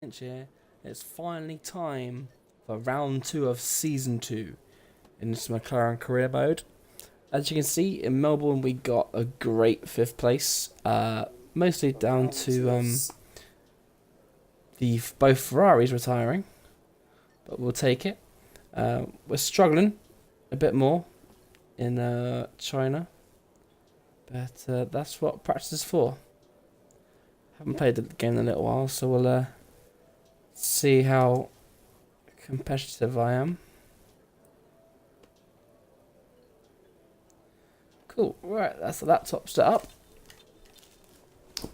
Here, it's finally time for round 2 of season 2 in this McLaren career mode. As you can see, in Melbourne we got a great 5th place, mostly down to the both Ferraris retiring, but we'll take it. We're struggling a bit more in China, but that's what practice is for. Haven't played the game in a little while, so we'll see how competitive I am. Cool, right, that's the laptop set up.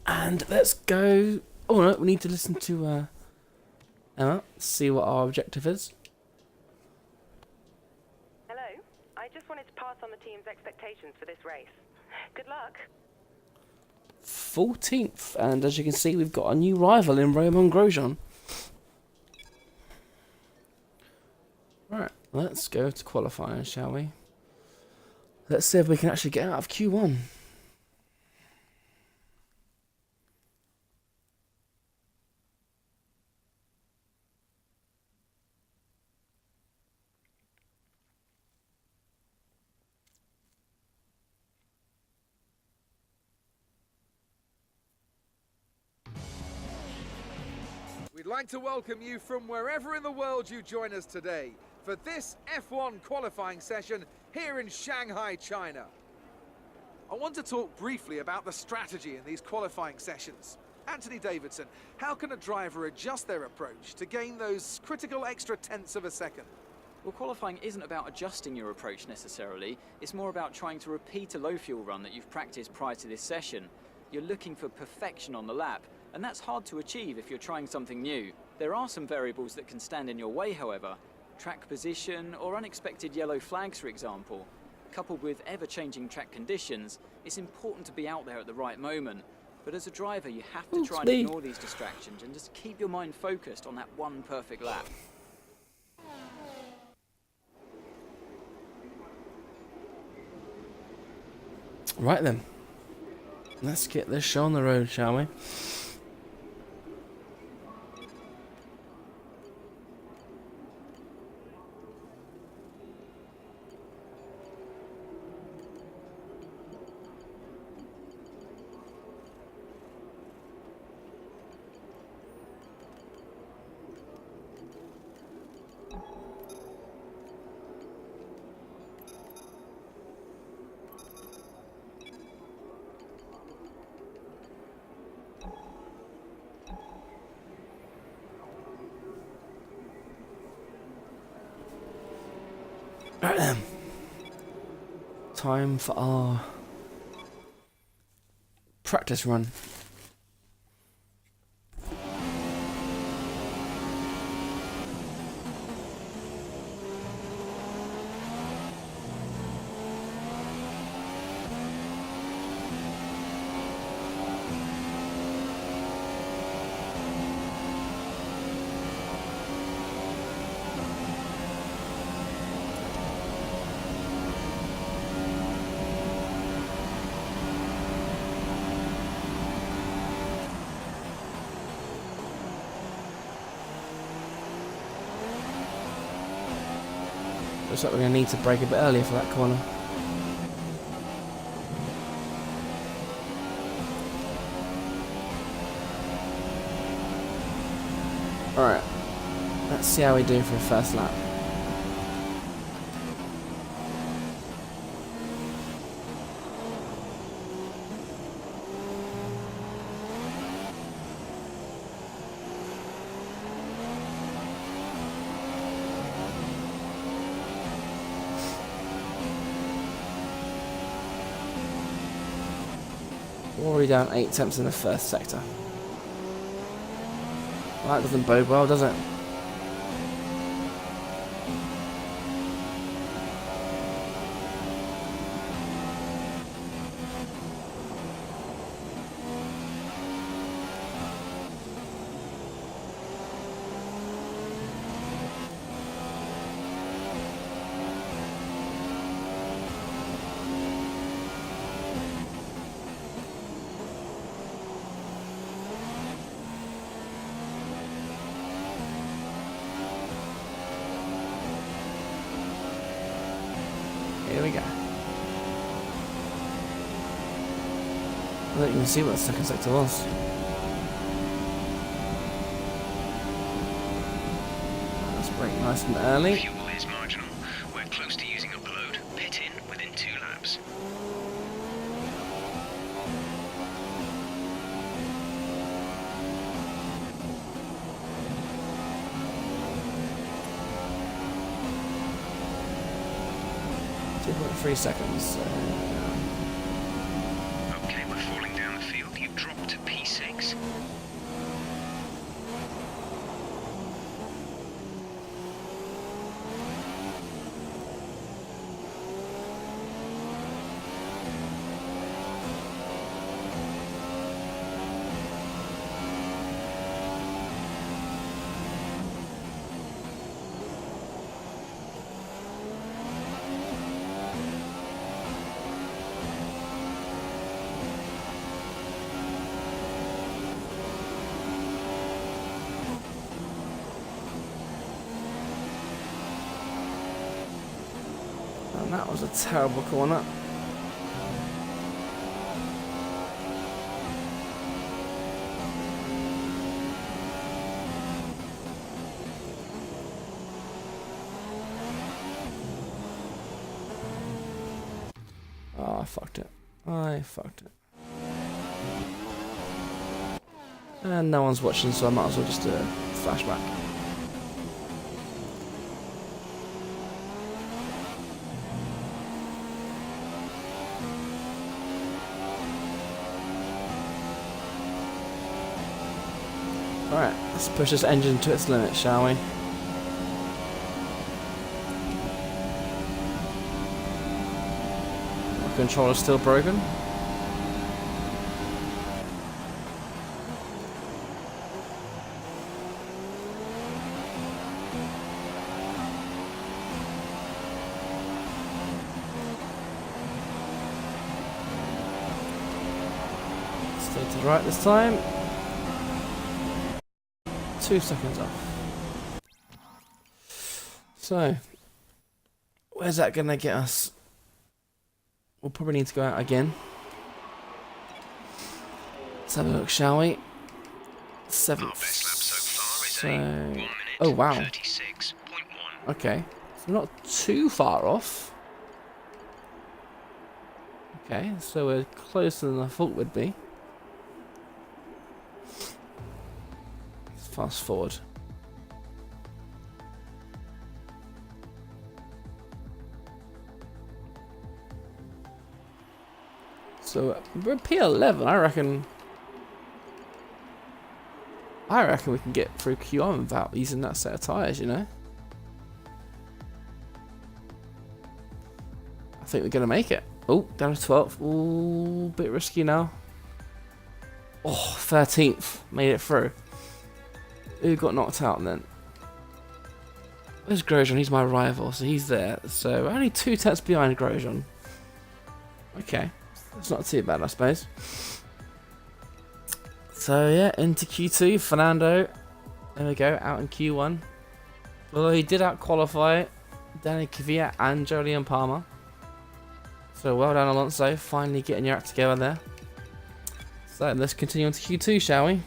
And let's go. Oh no, we need to listen to Emma, see what our objective is. Hello, I just wanted to pass on the team's expectations for this race. Good luck. 14th, and as you can see, we've got a new rival in Romain Grosjean. Right, let's go to qualifying, shall we? Let's see if we can actually get out of Q1. We'd like to welcome you from wherever in the world you join us today for this F1 qualifying session here in Shanghai, China. I want to talk briefly about the strategy in these qualifying sessions. Anthony Davidson, how can a driver adjust their approach to gain those critical extra tenths of a second? Well, qualifying isn't about adjusting your approach necessarily. It's more about trying to repeat a low fuel run that you've practiced prior to this session. You're looking for perfection on the lap, and that's hard to achieve if you're trying something new. There are some variables that can stand in your way, however. Track position or unexpected yellow flags, for example. Coupled with ever-changing track conditions, it's important to be out there at the right moment. But as a driver, you have to try and ignore these distractions and just keep your mind focused on that one perfect lap. Right then, let's get this show on the road, shall we? Right then, time for our practice run. Looks like we're going to need to brake a bit earlier for that corner. Alright, let's see how we do for a first lap. Already down 8 tenths in the first sector. Well, that doesn't bode well, does it? I don't even see what the second sector was. Let's brake nice and early. Fuel is marginal. We're close to using up the load. Pit in within 2 laps. .3 seconds. Okay, we're falling down the field. You've dropped to P6. And that was a terrible corner. Oh, I fucked it. I fucked it. And no one's watching, so I might as well just do a flashback. Alright, let's push this engine to its limit, shall we? My controller's still broken. Stay to the right this time. 2 seconds off. So, where's that gonna get us? We'll probably need to go out again. Let's have a look, shall we? 7th. Our best lap so far is So, a 1 minute oh wow. 36.1. Okay, so not too far off. Okay, so we're closer than I thought we'd be. Let's fast forward. So we're P11. I reckon we can get through Q1 without using that set of tyres, you know. I think we're gonna make it. Oh, down to 12th. Ooh, bit risky now. Oh, 13th. Made it through. Who got knocked out then? Where's Grosjean? He's my rival, so he's there. So only 2 tenths behind Grosjean. Okay. It's not too bad, I suppose. So yeah, into Q2, Fernando. There we go, out in Q1. Although he did out-qualify Danny Kvyat and Jolyon Palmer. So well done, Alonso, finally getting your act together there. So let's continue on to Q2, shall we?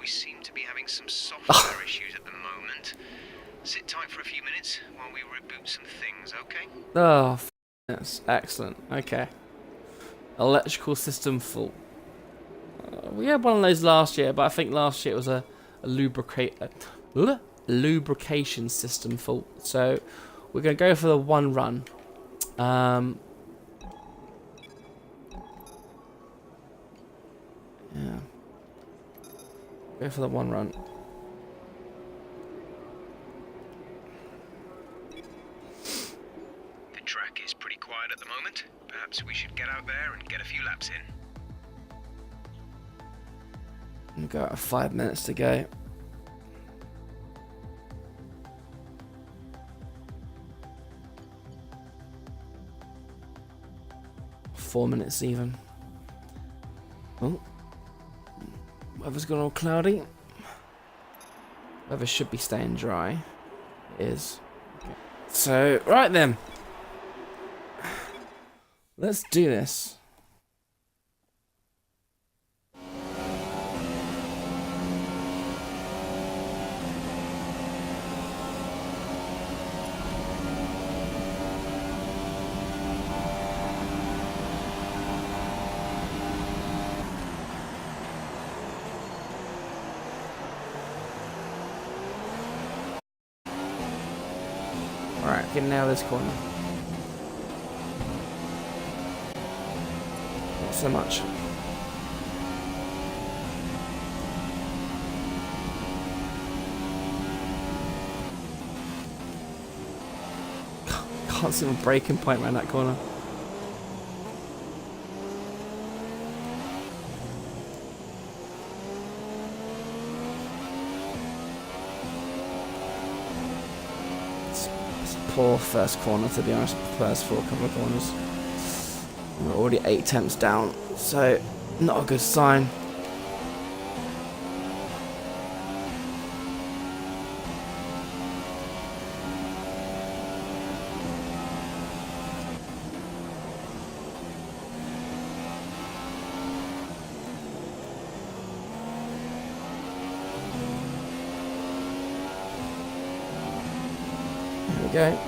We seem to be having some software issues at the moment. Sit tight for a few minutes while we reboot some things, okay? Oh, that's excellent. Okay. Electrical system fault. We had one of those last year, but I think last year it was a lubrication system fault. So we're going to go for the one run. Yeah. Go for the one run. The track is pretty quiet at the moment. Perhaps we should get out there and get a few laps in. We've got 5 minutes to go. Four minutes even. Oh. Weather's gone all cloudy. Weather should be staying dry. It is. Okay. So, right then. Let's do this. Alright, get nail this corner. Not so much. Can't see my braking point around that corner. It's a poor first corner, to be honest. First four couple of corners. We're already 8 tenths down, so not a good sign. There we go.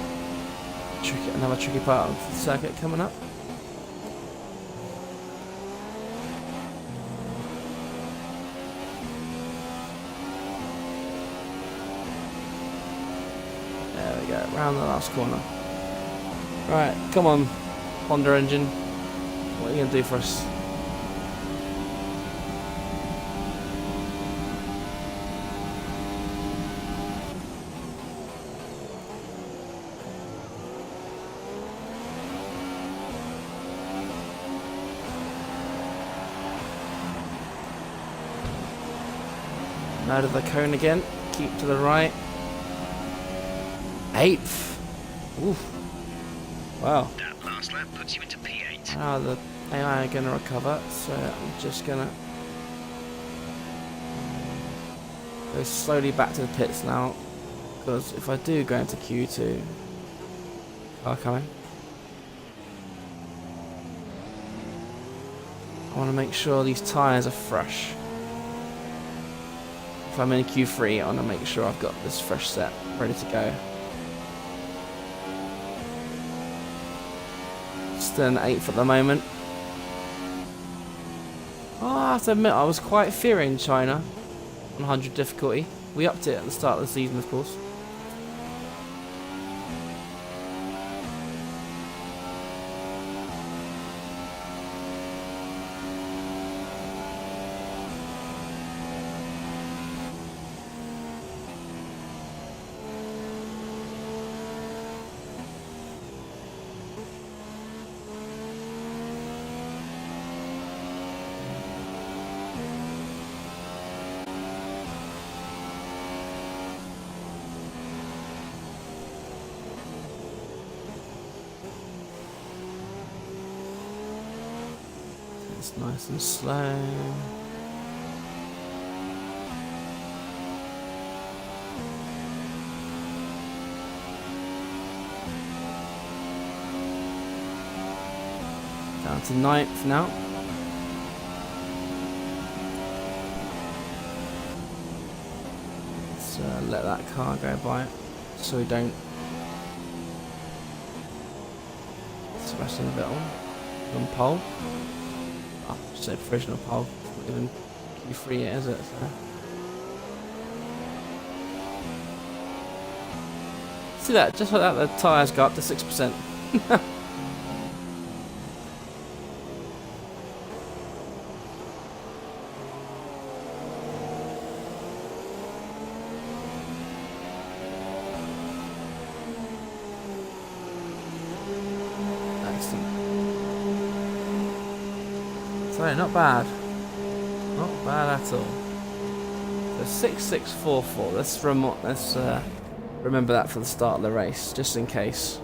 Another tricky part of the circuit coming up. There we go, round the last corner. Right, come on, Honda engine. What are you going to do for us? Out of the cone again. Keep to the right. 8th. Oof. Wow. That last lap puts you into P8. Now the AI are going to recover, so I'm just going to go slowly back to the pits now, because if I do go into Q2, car coming, I want to make sure these tyres are fresh. If I'm in Q3, I want to make sure I've got this fresh set ready to go. Still an 8th at the moment. Oh, I have to admit, I was quite fearing China on 100 difficulty. We upped it at the start of the season, of course. It's nice and slow. Down to 9th now. Let's let that car go by so we don't smash in the middle on pole. Oh, just a provisional pole. Not even Q3 yet, is it? So. See that? Just like that, the tyres go up to 6%. So not bad. Not bad at all. So 6644. Let's remember that for the start of the race, just in case.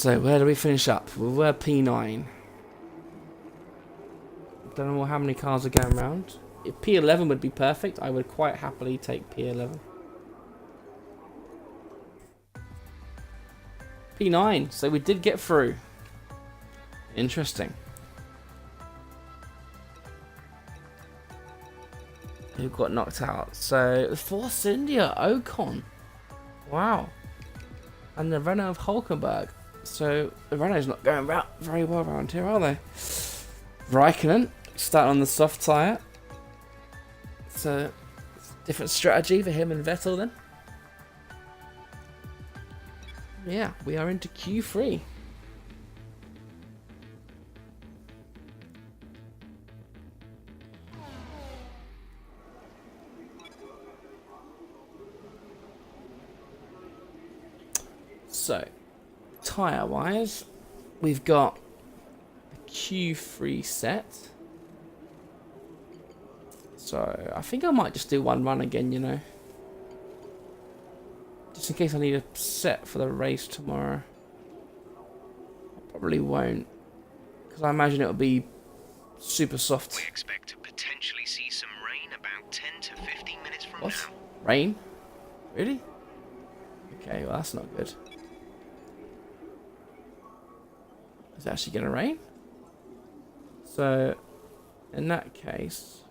So where do we finish up? We're P9. Don't know how many cars are going around. If P11 would be perfect, I would quite happily take P11. P9, so we did get through. Interesting. Who got knocked out? So, the Force India, Ocon. Wow. And the Renault of Hulkenberg. So, the Renault's not going very well around here, are they? Raikkonen, starting on the soft tyre. So, different strategy for him and Vettel then. Yeah, we are into Q3. So, tyre-wise, we've got the Q3 set. So, I think I might just do one run again, you know. Just in case I need a set for the race tomorrow. I probably won't. Because I imagine it'll be super soft. We expect to potentially see some rain about 10 to 15 minutes from What? now. Rain? Really? Okay, well that's not good. Is it actually going to rain? So, in that case,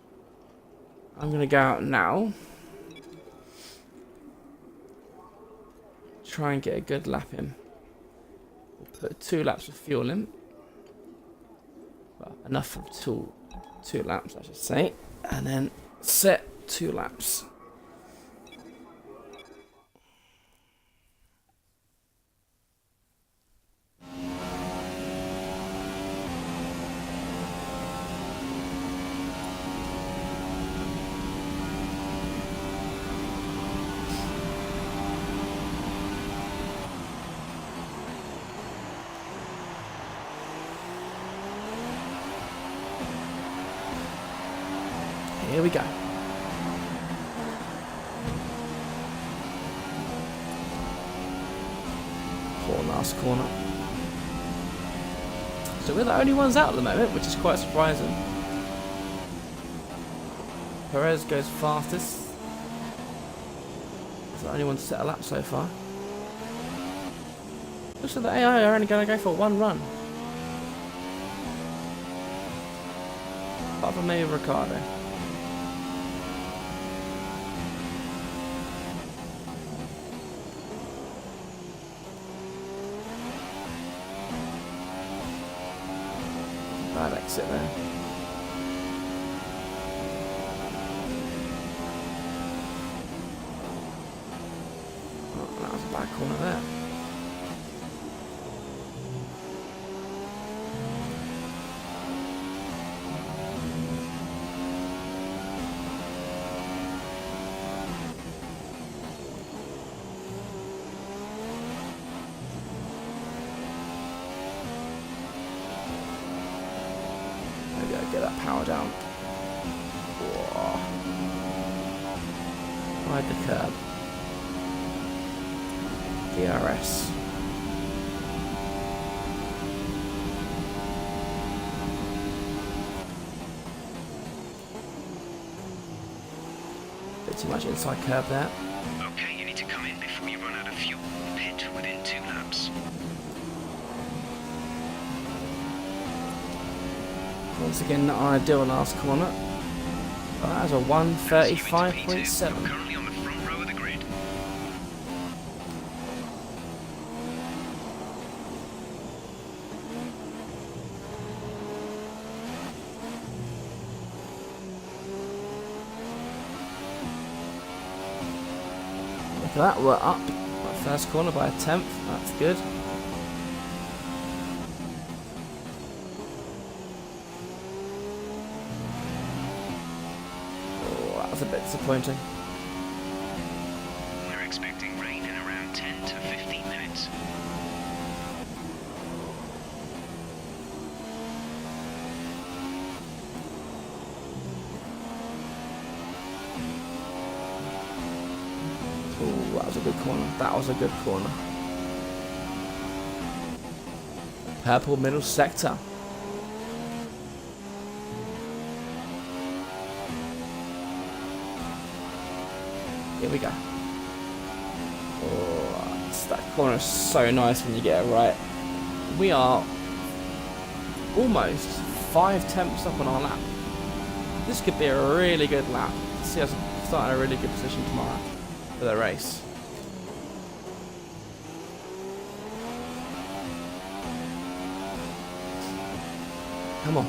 I'm going to go out now. Try and get a good lap in. We'll put 2 laps of fuel in. Well, enough for two laps, I should say. And then set 2 laps. Here we go. Poor last corner. So we're the only ones out at the moment, which is quite surprising. Perez goes fastest. He's the only one to set a lap so far. Looks like the AI are only going to go for 1 run. Apart from maybe Ricardo. Bad exit there. Oh, that was a bad corner there. Get that power down. Whoa. Ride the curb. DRS. Bit too much inside curb there. Okay, you need to come in before you run out of fuel. Pit within 2 laps. Once again, not ideal last corner. But that was a 135.7. You're currently on the front row of the grid. Look at that, we're up. That first corner by a 10th. That's good. That's a bit disappointing. We're expecting rain in around 10 to 15 minutes. Oh, that was a good corner. That was a good corner. Purple middle sector. Here we go. Oh, that corner is so nice when you get it right. We are almost 5 tenths up on our lap. This could be a really good lap. See us start in a really good position tomorrow for the race. Come on.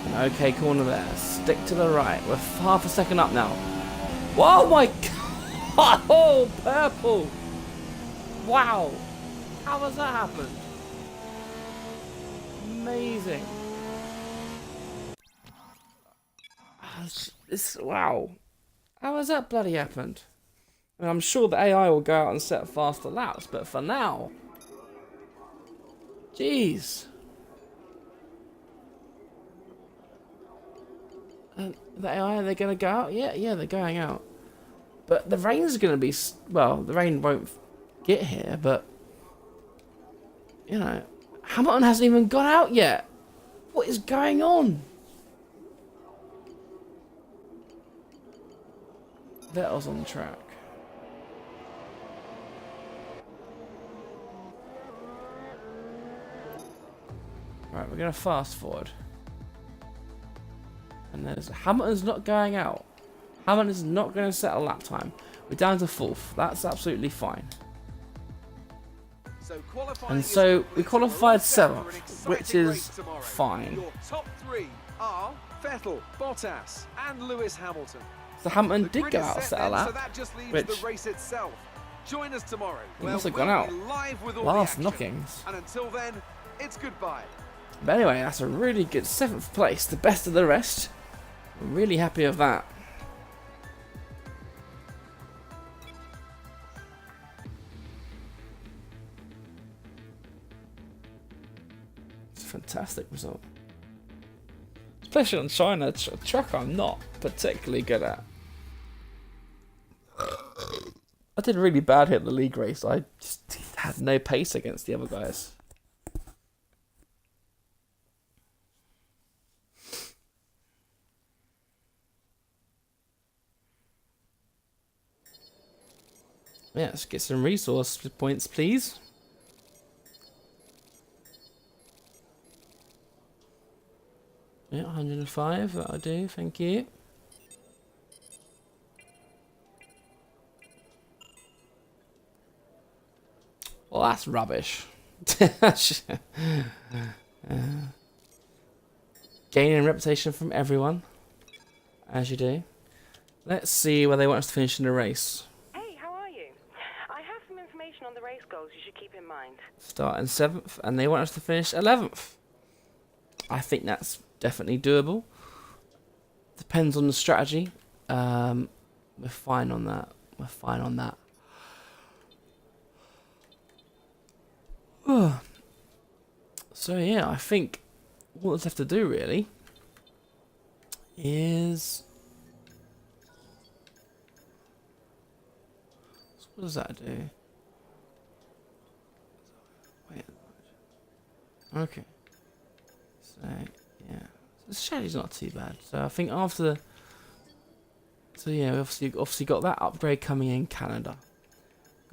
An okay corner there. Stick to the right. We're half a second up now. Whoa, my God! Oh, purple! Wow! How has that happened? Amazing. Wow. How has that bloody happened? I mean, I'm sure the AI will go out and set faster laps, but for now... Jeez. The AI, are they going to go out? Yeah, they're going out. But the rain's going to be... Well, the rain won't get here, but... You know, Hamilton hasn't even got out yet. What is going on? Vettel's on the track. Right, we're going to fast forward. And there's Hamilton's not going out. Hamilton's not going to set a lap time. We're down to 4th. That's absolutely fine. And so we qualified 7th, which is fine. Your top 3 are Vettel, Bottas, and Lewis Hamilton. So Hamilton did go out set a lap, so that just leaves which the race itself. Join us tomorrow. he must have gone out. Last knockings. And until then, it's goodbye. But anyway, that's a really good 7th place, the best of the rest. I'm really happy with that. It's a fantastic result. Especially on China, a track I'm not particularly good at. I did really bad here at the league race. I just had no pace against the other guys. Yeah, let's get some resource points, please. Yeah, 105, that'll do, thank you. Well, that's rubbish. Gaining reputation from everyone, as you do. Let's see where they want us to finish in the race. Hey, how are you? I have some information on the race goals you should keep in mind. Start in 7th, and they want us to finish 11th. I think that's definitely doable. Depends on the strategy. We're fine on that. We're fine on that. So yeah, I think all that's left to do really is... What does that do? Wait. Okay. So yeah, the strategy's not too bad. So I think after the... So yeah, we obviously got that upgrade coming in Canada.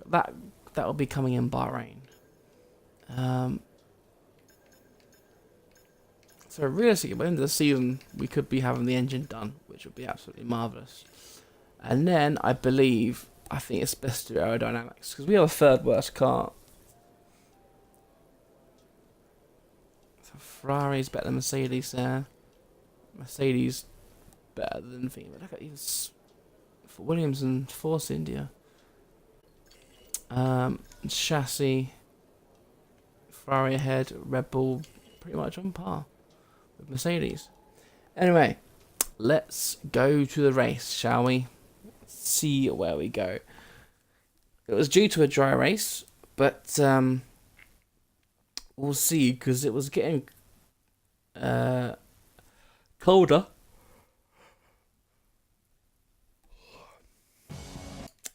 That will be coming in Bahrain. So realistically, by the end of the season, we could be having the engine done, which would be absolutely marvellous. And then I think it's best to do aerodynamics, because we have a 3rd worst car. So Ferrari's better than Mercedes there. Mercedes better than thing. But look at these for Williams and Force India. Chassis. Ferrari ahead, Red Bull pretty much on par with Mercedes. Anyway, let's go to the race, shall we? See where we go. It was due to a dry race, but we'll see, because it was getting colder.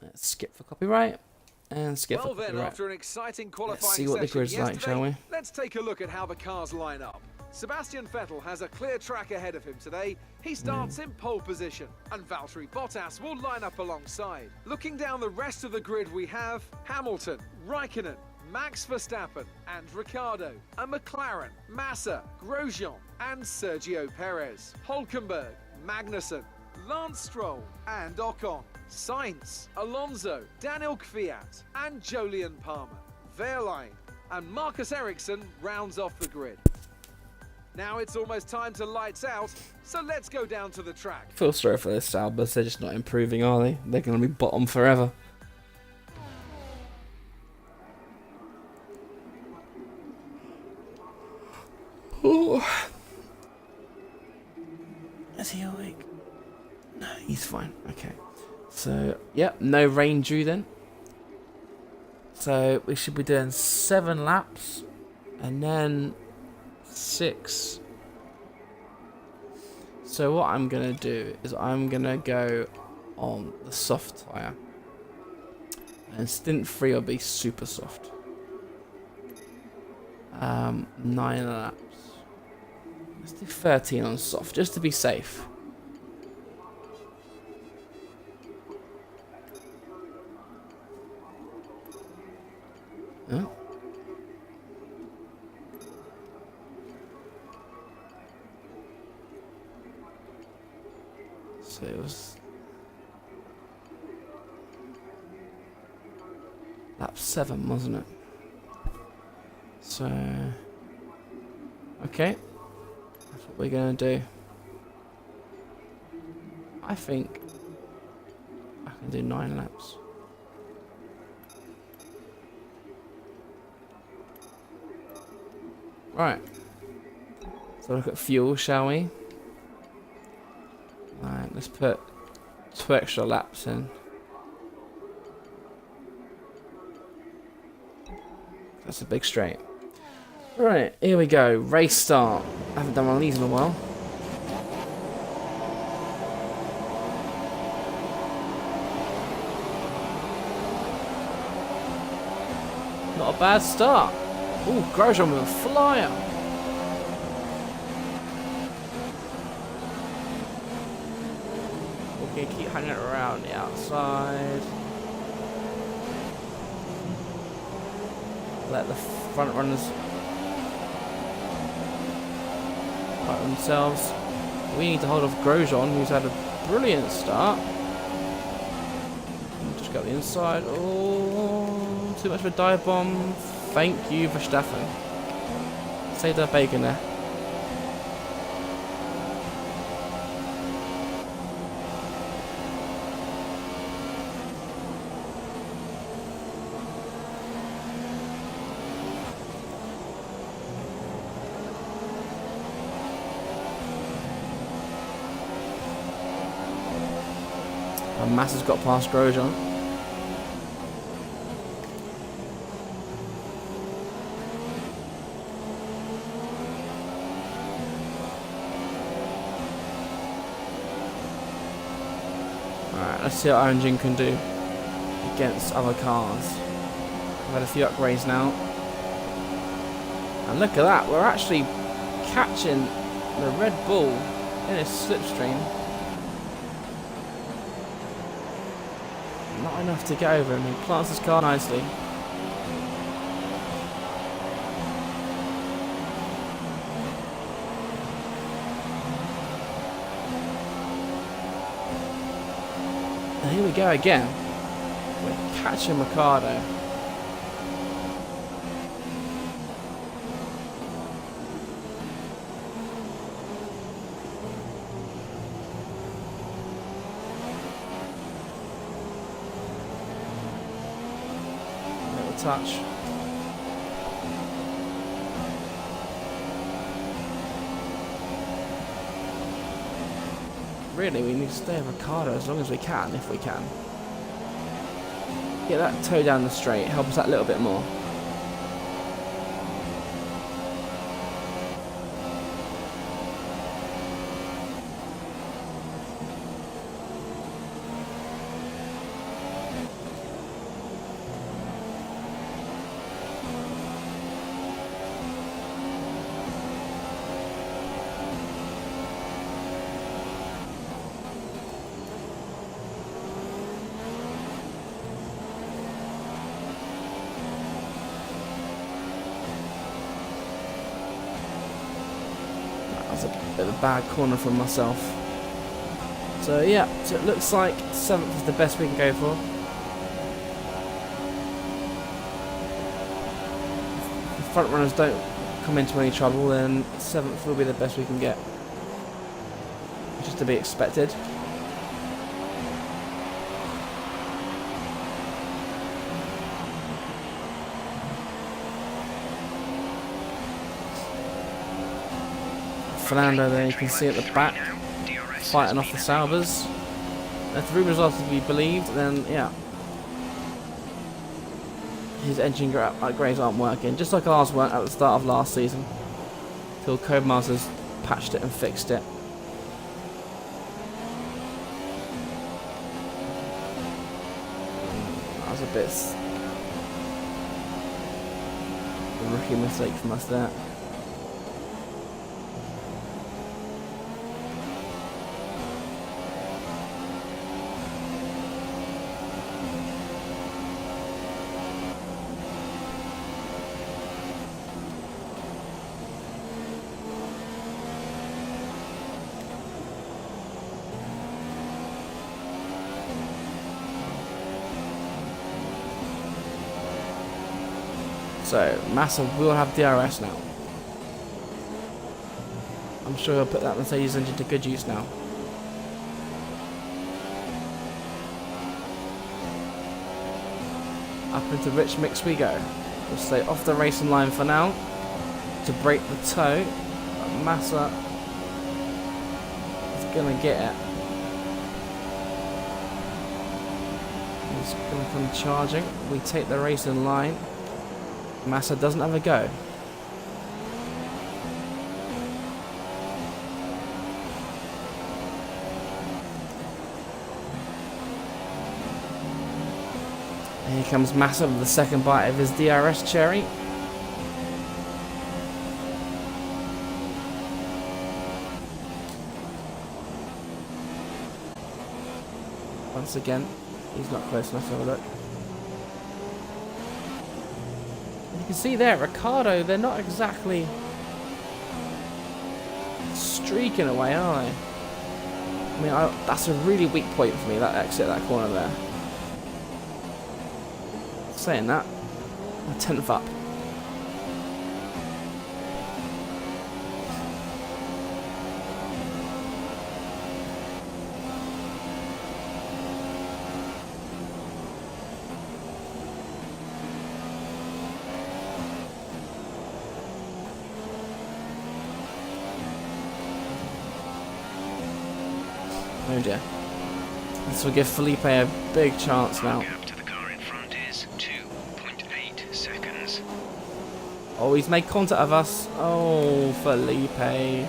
Let's skip for copyright. And skip Well a then, right. after an exciting Let's qualifying see what the session grid's like, yesterday, shall we? let's take a look at how the cars line up. Sebastian Vettel has a clear track ahead of him today. He starts in pole position, and Valtteri Bottas will line up alongside. Looking down the rest of the grid, we have Hamilton, Raikkonen, Max Verstappen and Ricciardo, a McLaren, Massa, Grosjean and Sergio Perez, Hülkenberg, Magnussen, Lance Stroll and Ocon, Sainz, Alonso, Daniel Kvyat and Jolyon Palmer, Wehrlein and Marcus Ericsson rounds off the grid. Now it's almost time to lights out, so let's go down to the track. Feel sorry for this Albers, they're just not improving, are they? They're going to be bottom forever. Ooh. Is he awake? No, he's fine. Okay. So, yep, no rain due then. So, we should be doing 7 laps. And then 6. So, what I'm going to do is I'm going to go on the soft tyre. And stint 3 will be super soft. 9 laps. Let's do 13 on soft, just to be safe. Huh? So it was lap 7, wasn't it? So okay. That's what we're going to do. I think I can do 9 laps. Right. So look at fuel, shall we? Right, let's put 2 extra laps in. That's a big straight. Right, here we go. Race start. I haven't done one of these in a while. Not a bad start. Ooh, Grosjean with a flyer. We're gonna keep hanging around the outside. Let the front runners fight themselves. We need to hold off Grosjean, who's had a brilliant start. Just got the inside. Oh, too much of a dive bomb. Thank you, Verstappen. Saved our bacon there. And Massa's got past Grosjean. Alright, let's see what our engine can do against other cars. We've had a few upgrades now. And look at that, we're actually catching the Red Bull in a slipstream. Not enough to get over him. He plants his car nicely. And here we go again. We're catching Ricardo. Little touch. Really, we need to stay with Ricardo as long as we can, if we can. Get that toe down the straight, help us that little bit more. Bit of a bad corner from myself. So yeah, so it looks like 7th is the best we can go for. If the front runners don't come into any trouble, then 7th will be the best we can get. Which is to be expected. Fernando there, you can see at the back, fighting off the Saubers. If the rumours are to be believed, then yeah, his engine upgrades aren't working, just like ours weren't at the start of last season, till Codemasters patched it and fixed it. That was a bit a rookie mistake from us there. So, Massa will have DRS now. I'm sure he'll put that Mercedes engine to good use now. Up into rich mix we go. We'll stay off the racing line for now to break the toe. But Massa is going to get it. He's going to come charging. We take the racing line. Massa doesn't have a go. And here comes Massa with the second bite of his DRS cherry. Once again, he's not close enough to have a look. You can see there, Ricardo, they're not exactly streaking away, are they? I mean, that's a really weak point for me, that exit, that corner there. Saying that, a 10th up. Oh dear. This will give Felipe a big chance now. Gap to the car in front is 2.8 seconds. Oh, he's made contact of us. Oh, Felipe. And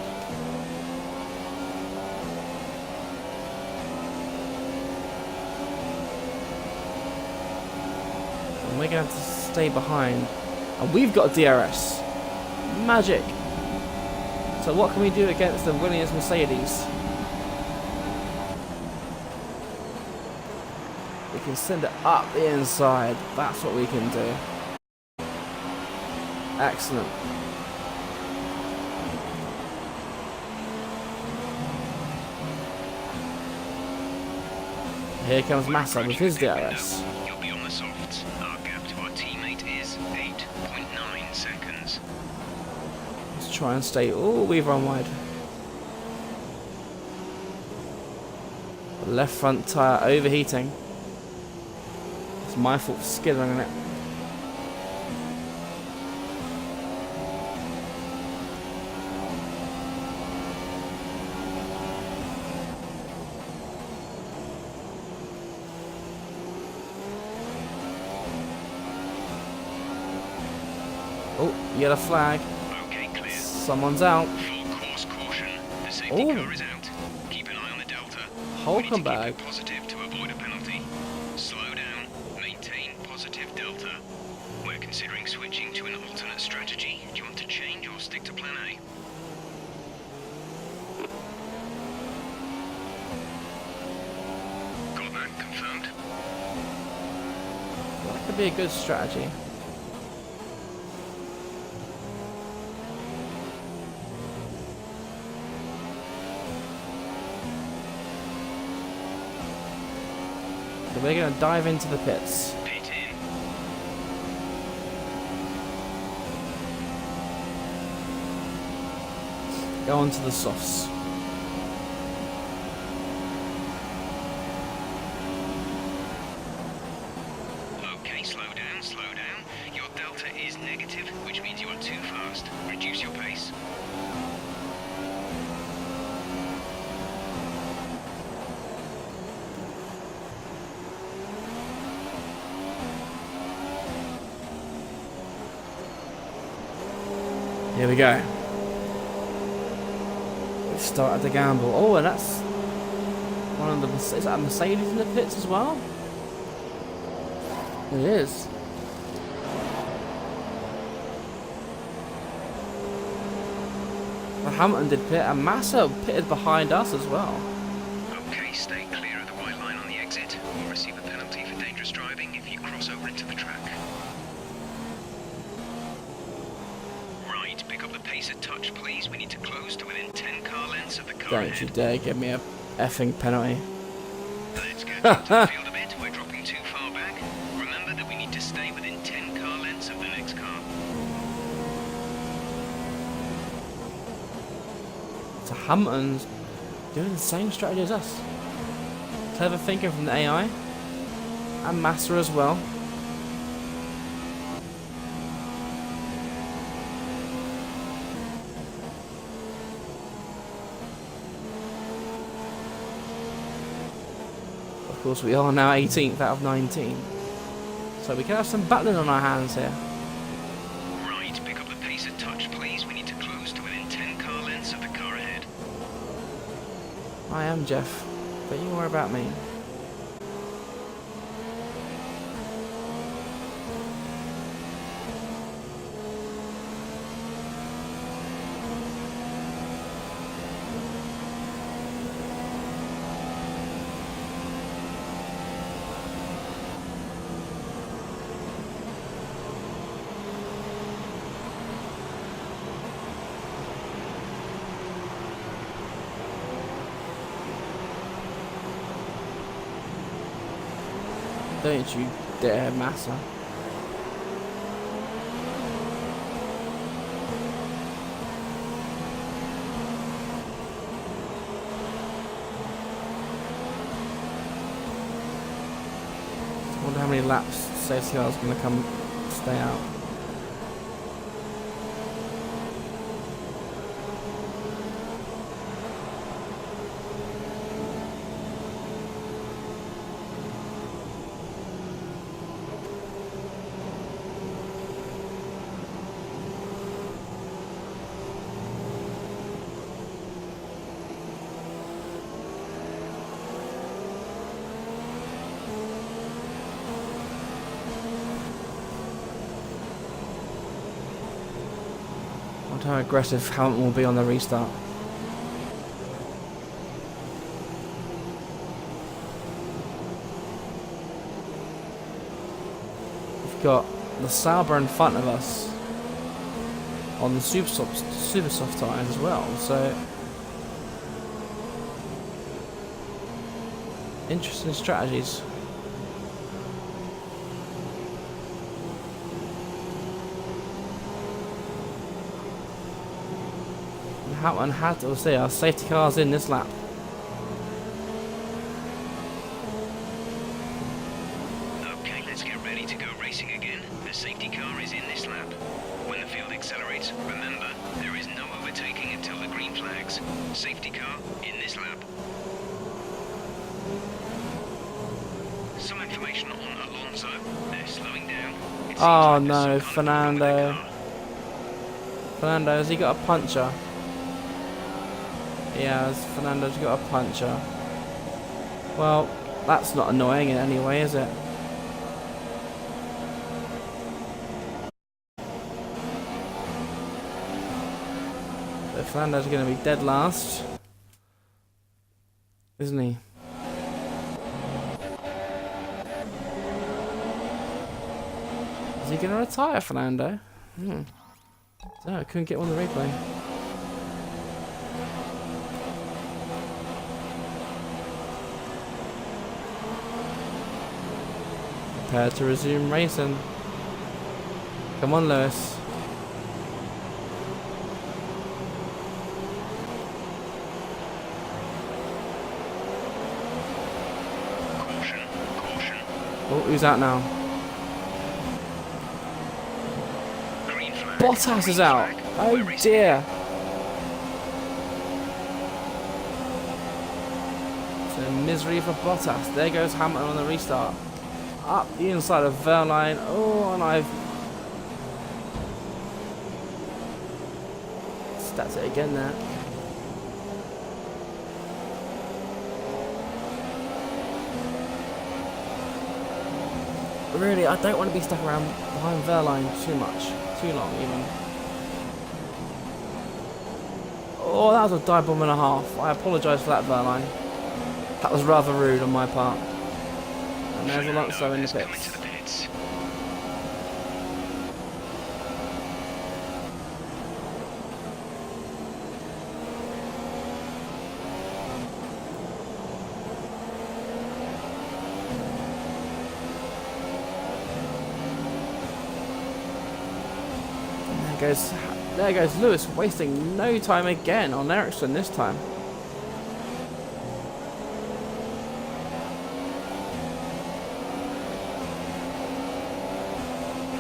we're going to have to stay behind. And we've got DRS. Magic. So what can we do against the Williams Mercedes? We can send it up the inside. That's what we can do. Excellent. Here comes Massa with his DRS. You'll be on the softs. Our gap to our teammate is 8.9 seconds. Let's try and stay. Oh, we've run wide. Left front tyre overheating. It's my fault for skidding it. Oh, yellow flag. Okay, clear. Someone's out. Full course caution. The safety Oh. car is out. Keep an eye on the delta. Holcomb bag. Keep it positive to avoid a penalty. Slow down. Maintain positive delta. We're considering switching to an alternate strategy. Do you want to change or stick to plan A? Got that confirmed. That could be a good strategy. So we're going to dive into the pits. Pit in. Go on to the softs. Okay, slow down, slow down. Your delta is negative, which means you are too fast. Reduce your pace. Here we go. We started the gamble. Oh, and that's one of the... Is that a Mercedes in the pits as well? It is. The Hamilton did pit, and Massa pitted behind us as well. Okay, stay clear of the white line on the exit. You'll receive a penalty for dangerous driving if you cross over into the track. Right, pick up the pace a touch, please. We need to close to within 10 car lengths of the car Don't ahead. you dare give me a effing penalty. Let's go down to the field a bit. We're dropping too far back. Remember that we need to stay within 10 car lengths of the next car. So Hamilton's doing the same strategy as us. Clever thinking from the AI. And Massa as well. Of course, we are now 18th out of 19. So we can have some battling on our hands here. Right, pick up the pace a touch, please. We need to close to within 10 car lengths of the car ahead. I am Jeff. Don't you worry about me. Don't you dare, Massa. I wonder how many laps safety car's going to come stay out. I wonder how aggressive Hamilton will be on the restart. We've got the Sauber in front of us on the super soft tyres as well, so interesting strategies. Hamilton had to say our safety cars in this lap. Okay, let's get ready to go racing again. The safety car is in this lap. When the field accelerates, remember, there is no overtaking until the green flags. Safety car in this lap. Some information on Alonso. They're slowing down. It seems Oh like there's no, some kind of problem with the Fernando. car. Fernando, has he got a puncher? Yeah, Fernando's got a puncher. Well, that's not annoying in any way, is it? But Fernando's going to be dead last, isn't he? Is he going to retire, Fernando? No, I couldn't get on the replay. prepare to resume racing. Come on, Lewis. Caution, caution. Oh, who's out now? Green flag. Bottas is Green out. flag. Oh We're racing. dear. So misery for Bottas. There goes Hamilton on the restart. Up the inside of Verline. Oh, and I've stacked it again there. Really, I don't want to be stuck around behind Verline too much. Too long, even. Oh, that was a dive bomb and a half. I apologise for that, Verline. That was rather rude on my part. And there's Alonso in the Fernando has come pits. into the pits. There goes Lewis, wasting no time again on Ericsson this time.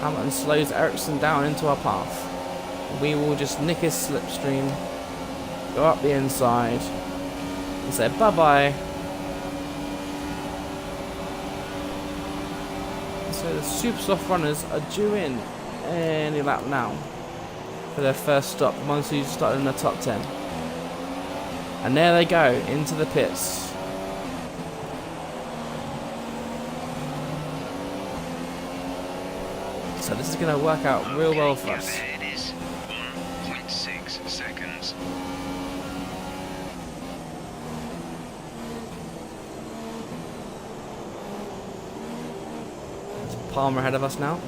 Hamilton slows Ericsson down into our path. We will just nick his slipstream, go up the inside, and say bye-bye. So the super soft runners are due in any lap now for their first stop once who's started in the top 10. And there they go into the pits. So this is going to work out real well for Gap us. ahead is 1.6 seconds. Palmer ahead of us now.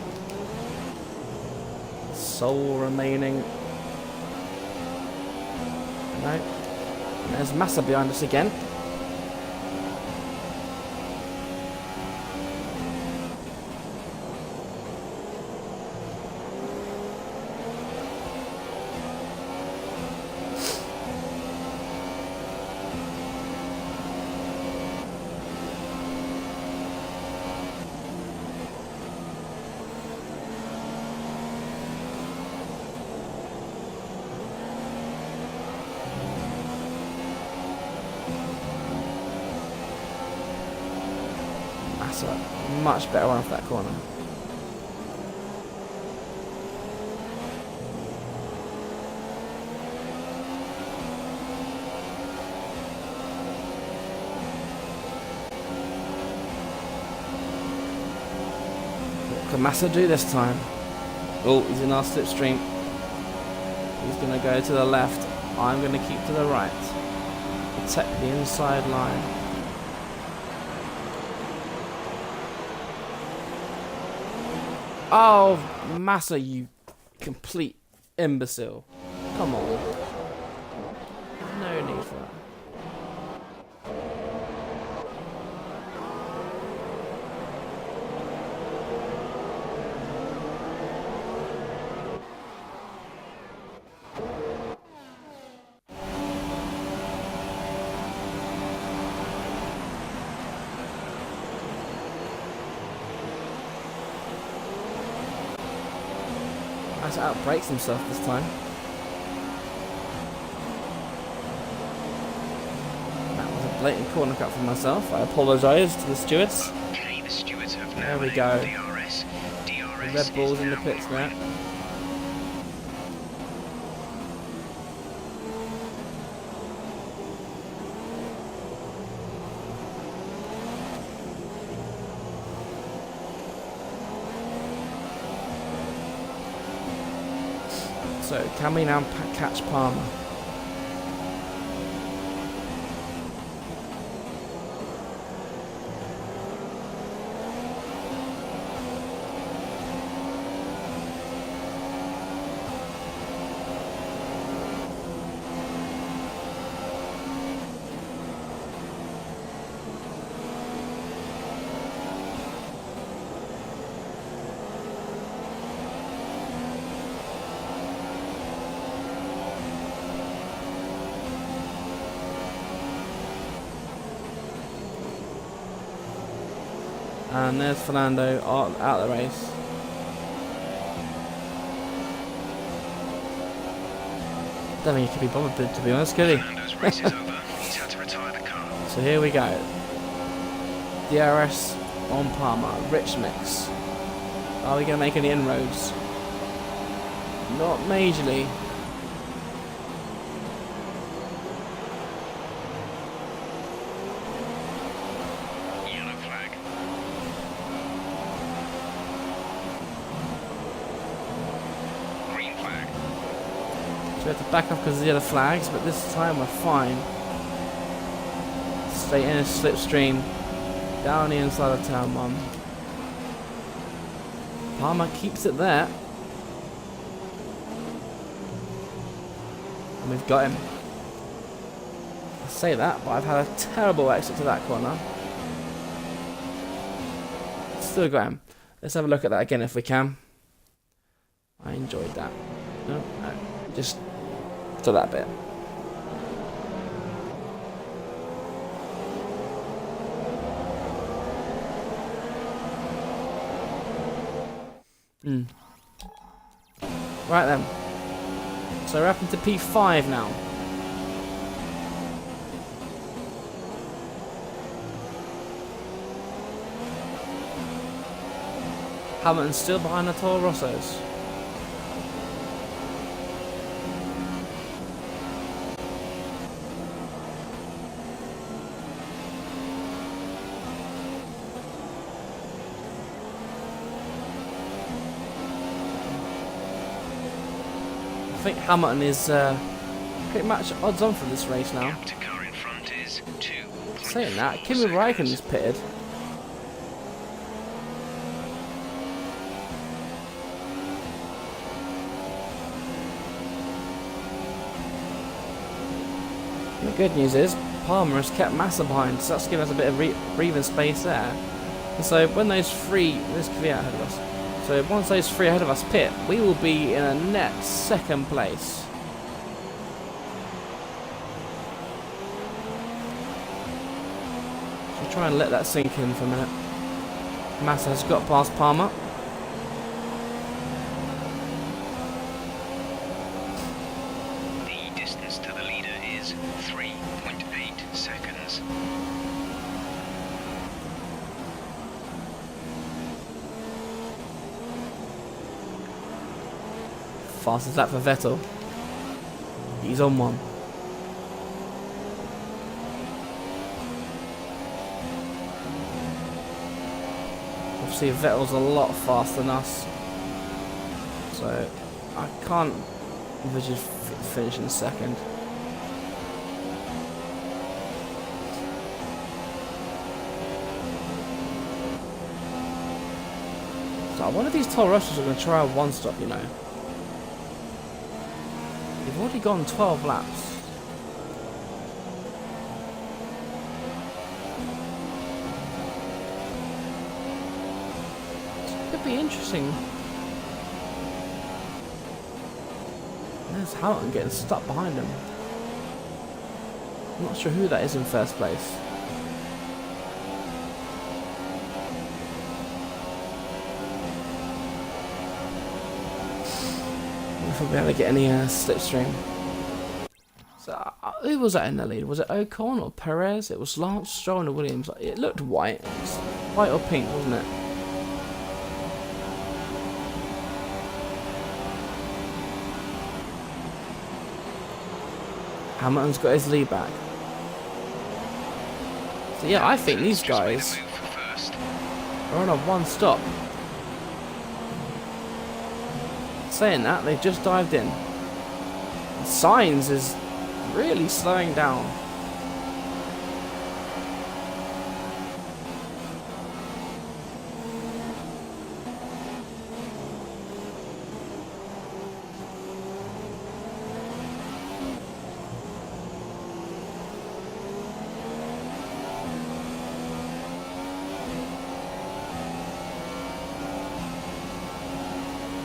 Sole remaining. No. And there's Massa behind us again. Massa much better one off that corner. What can Massa do this time? Oh, he's in our slipstream. He's going to go to the left. I'm going to keep to the right. Protect the inside line. Oh, Massa, you complete imbecile. Come on. No need for that. Massa outbrakes himself this time. That was a blatant corner cut for myself. I apologise to the stewards. Okay, the stewards have There now we go. DRS. The DRS Red Bull's is in the now pits now. green. So, can we now catch Palmer? And there's Fernando out of the race. Don't think he could be bothered, to be honest, could he? Fernando's race is over. He's had to retire the car. So here we go. DRS on Palmer. Rich mix. Are we going to make any inroads? Not majorly. Yellow flag. Green flag. So we have to back off because of the other flags, but this time we're fine. Straight in a slipstream. Down the inside of turn 1. Palmer keeps it there. And we've got him. I say that, but I've had a terrible exit to that corner. Still got him. Let's have a look at that again if we can. I enjoyed that. No, just to that bit. Right then. So we're up into P5 now. Hamilton's still behind the Toro Rossos. I think Hamilton is pretty much odds on for this race now. Gap to car in front is 2.4 Saying that, Kimi Raikkonen's pitted. The good news is Palmer has kept Massa behind, so that's given us a bit of breathing space there. And so when those three, there's Kvyat ahead of us. So once those three ahead of us pit, we will be in a net second place. So try and let that sink in for a minute. Massa has got past Palmer. The distance to the leader is 3.8 seconds. Fastest lap for Vettel. He's on one. Obviously Vettel's a lot faster than us. So I can't envision finishing second. So I wonder if these Toro Rossos are going to try a one stop, you know. They've already gone 12 laps. It could be interesting. There's Hamilton getting stuck behind him. I'm not sure who that is in first place. If we'll be able to get any slipstream. So who was that in the lead? Was it Ocon or Perez? It was Lance Stroll and Williams. It looked white. It was white or pink, wasn't it? Hamilton's got his lead back. So yeah, I think these guys are on a one stop. Saying that, they've just dived in. Sainz is really slowing down.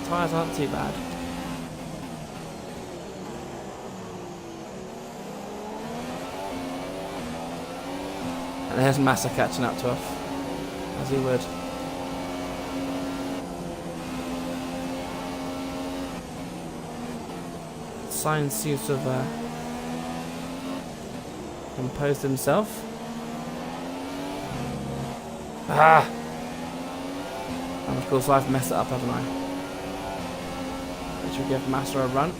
Tyres aren't too bad. And there's Massa catching up to us. As he would. Sainz seems to have composed himself. Ah! And of course I've messed it up, haven't I? Which will give Massa a run.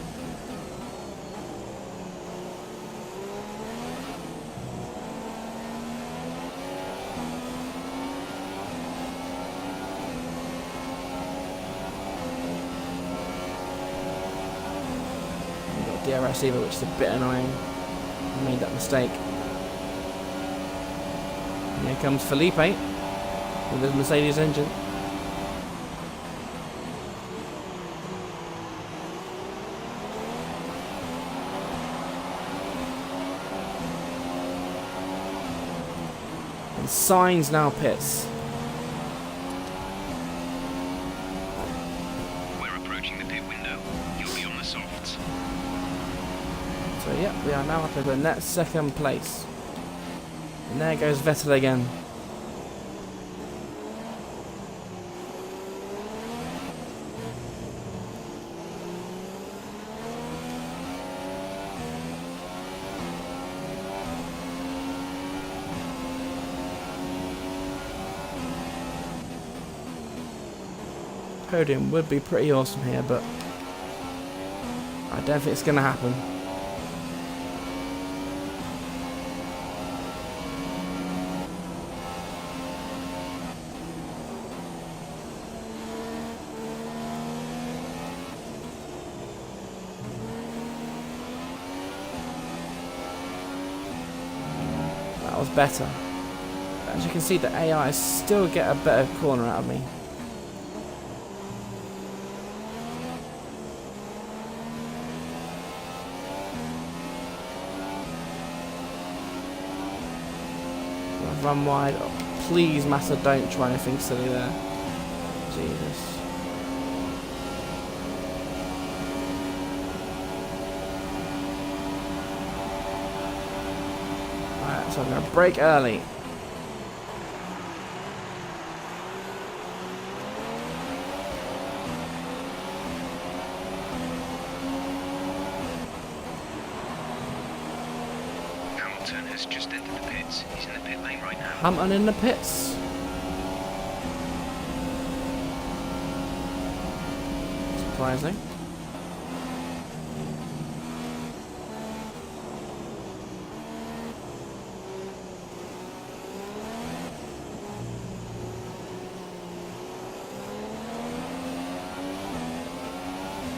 DRS either, which is a bit annoying. I made that mistake. And here comes Felipe with his Mercedes engine. And Sainz now pits. We're approaching the pit window. You'll be on the softs. So yeah, we are now up at the net second place. And there goes Vettel again. Podium would be pretty awesome here, but I don't think it's going to happen. That was better. But as you can see, the AI still get a better corner out of me. I've run wide. Oh, please, Massa, don't try anything silly there. Jesus. Alright, so I'm going to brake early. Hamilton has just entered the pits. He's in the pit lane right now. Hamilton in the pits. Surprising.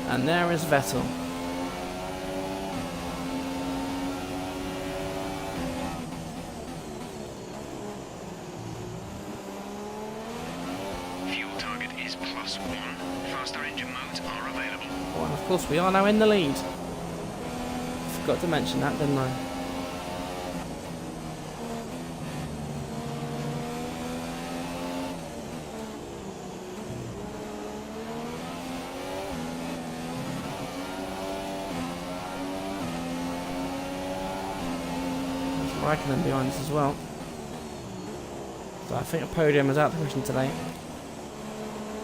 And there is Vettel. Fuel target is +1. Faster engine modes are available. Well, of course, we are now in the lead. Forgot to mention that, didn't I? Raikkonen behind us as well. So I think a podium is out of the question today.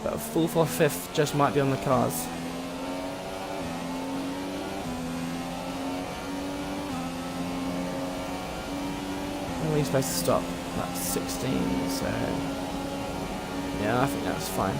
But a 4th or 5th just might be on the cards. Where are we supposed to stop? That's 16, so... yeah, I think that's fine.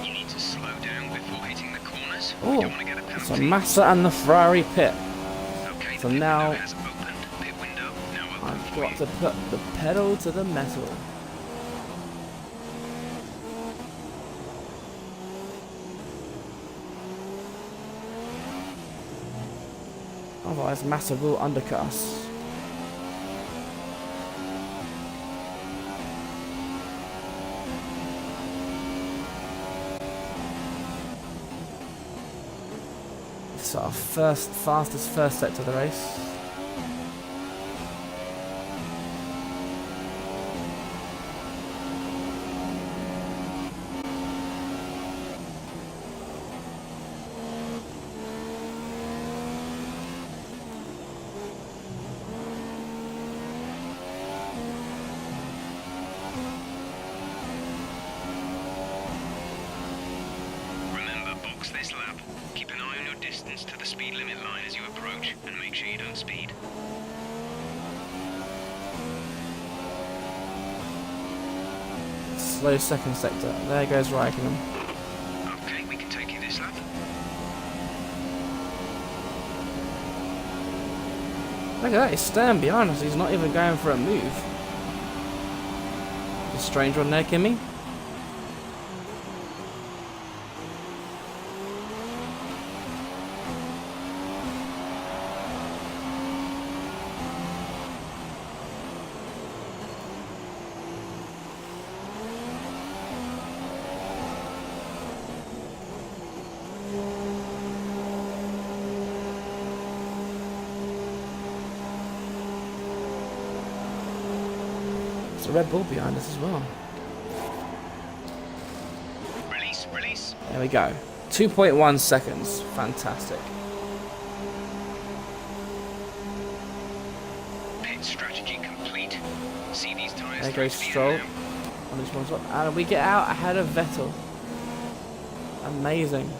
You need to slow down before hitting the corners. You Oh, don't want to get a penalty. so Massa and the Ferrari pit. Okay, So the pit now- window has opened. Pit window now open I've for got you. to put the pedal to the metal. Otherwise, Massa will undercut us. This is our fastest first sector of the race. and make sure you don't speed. Slow second sector. There goes Raikkonen. Okay, we can take you this lap. Look at that, he's staying behind us. He's not even going for a move. The stranger on there, Kimmy. A Red Bull behind us as well. Release. There we go. 2.1 seconds. Fantastic. Pit strategy complete. See these tires. There goes through to the Stroll. end now. On this one spot. And we get out ahead of Vettel. Amazing.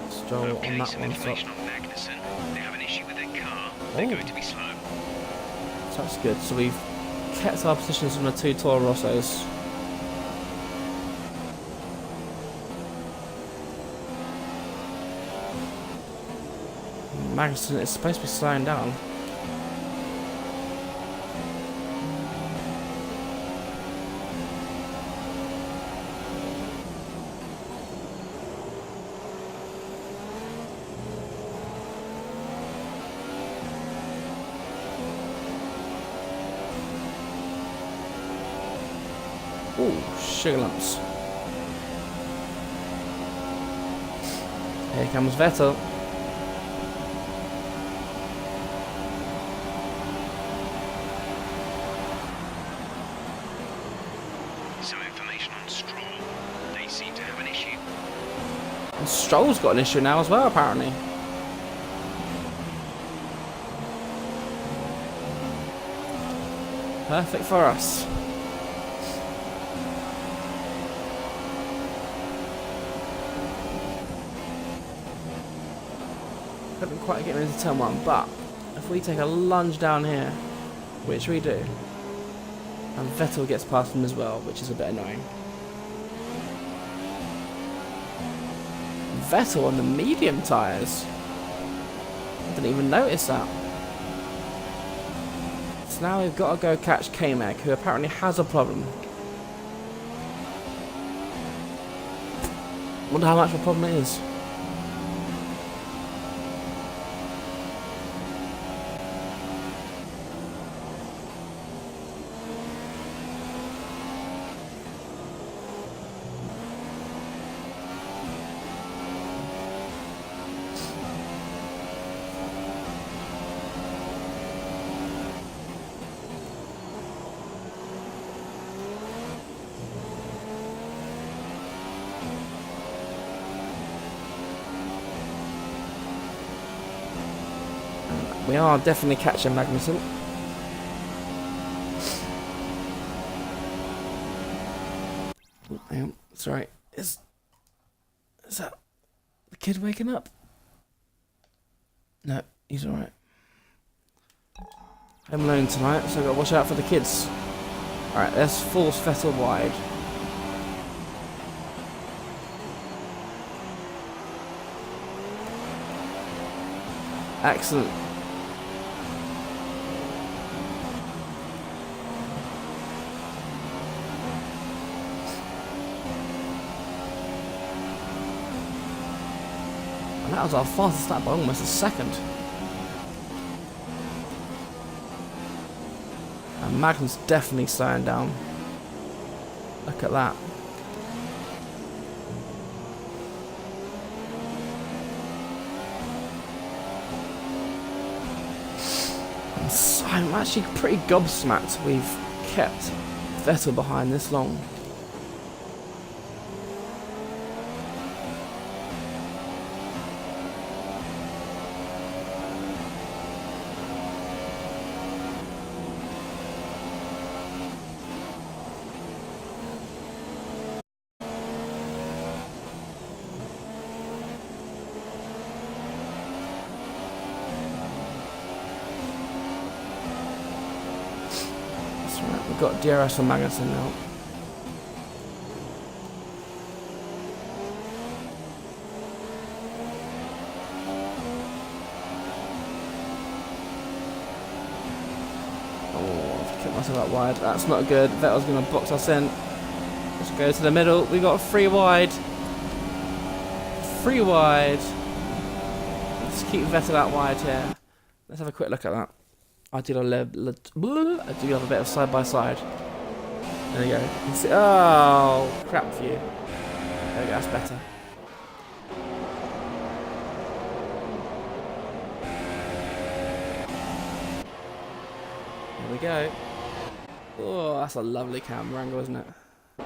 Stroll on Okay, that some one stop. information on Magnussen. They have an issue with their car. They're Oh. going to be slow. So that's good. So we've kept our positions on the two Toro Rossos. Magnussen is supposed to be slowing down. Ooh, sugar lumps. Here comes Vettel. Some information on Stroll. They seem to have an issue. And Stroll's got an issue now as well, apparently. Perfect for us. Couldn't quite get into turn one, but if we take a lunge down here, which we do, and Vettel gets past him as well, which is a bit annoying. Vettel on the medium tyres. I didn't even notice that. So now we've got to go catch K-Mag, who apparently has a problem. Wonder how much of a problem it is. We are definitely catching Magnussen. Oh, hang on, sorry. Is that the kid waking up? No, he's alright. I'm alone tonight, so I've got to watch out for the kids. Alright, let's force Vettel wide. Excellent. And that was our fastest lap by almost a second. And Magnus definitely slowing down. Look at that. I'm actually pretty gobsmacked we've kept Vettel behind this long. we've got DRS for Magnussen now. Oh, I've kicked myself out wide. That's not good. Vettel's going to box us in. Let's go to the middle. We got 3 wide. 3 wide. Let's keep Vettel out wide here. Let's have a quick look at that. I do love a bit of side by side. There we go. You can see. Oh, crap view. There we go. That's better. There we go. Oh, that's a lovely camera angle, isn't it? You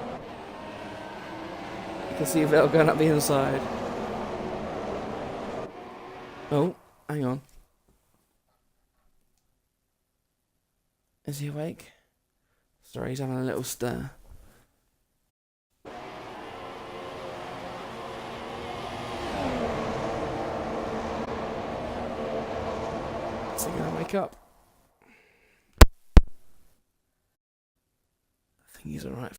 can see Vettel going up the inside. Oh, hang on. Is he awake? Sorry, he's having a little stir. Is he gonna wake up? I think he's alright.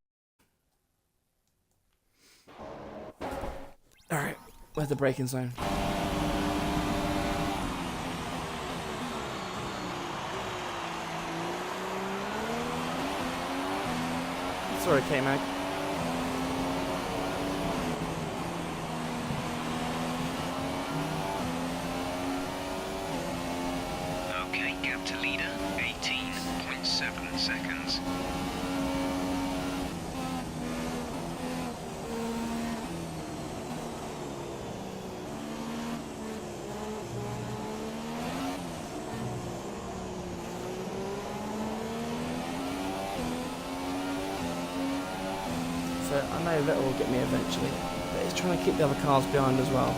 Alright, where's the braking zone? Sorry, K-Mag. Okay, gap to leader, 18.7 seconds. So I know Vettel will get me eventually, but he's trying to keep the other cars behind as well.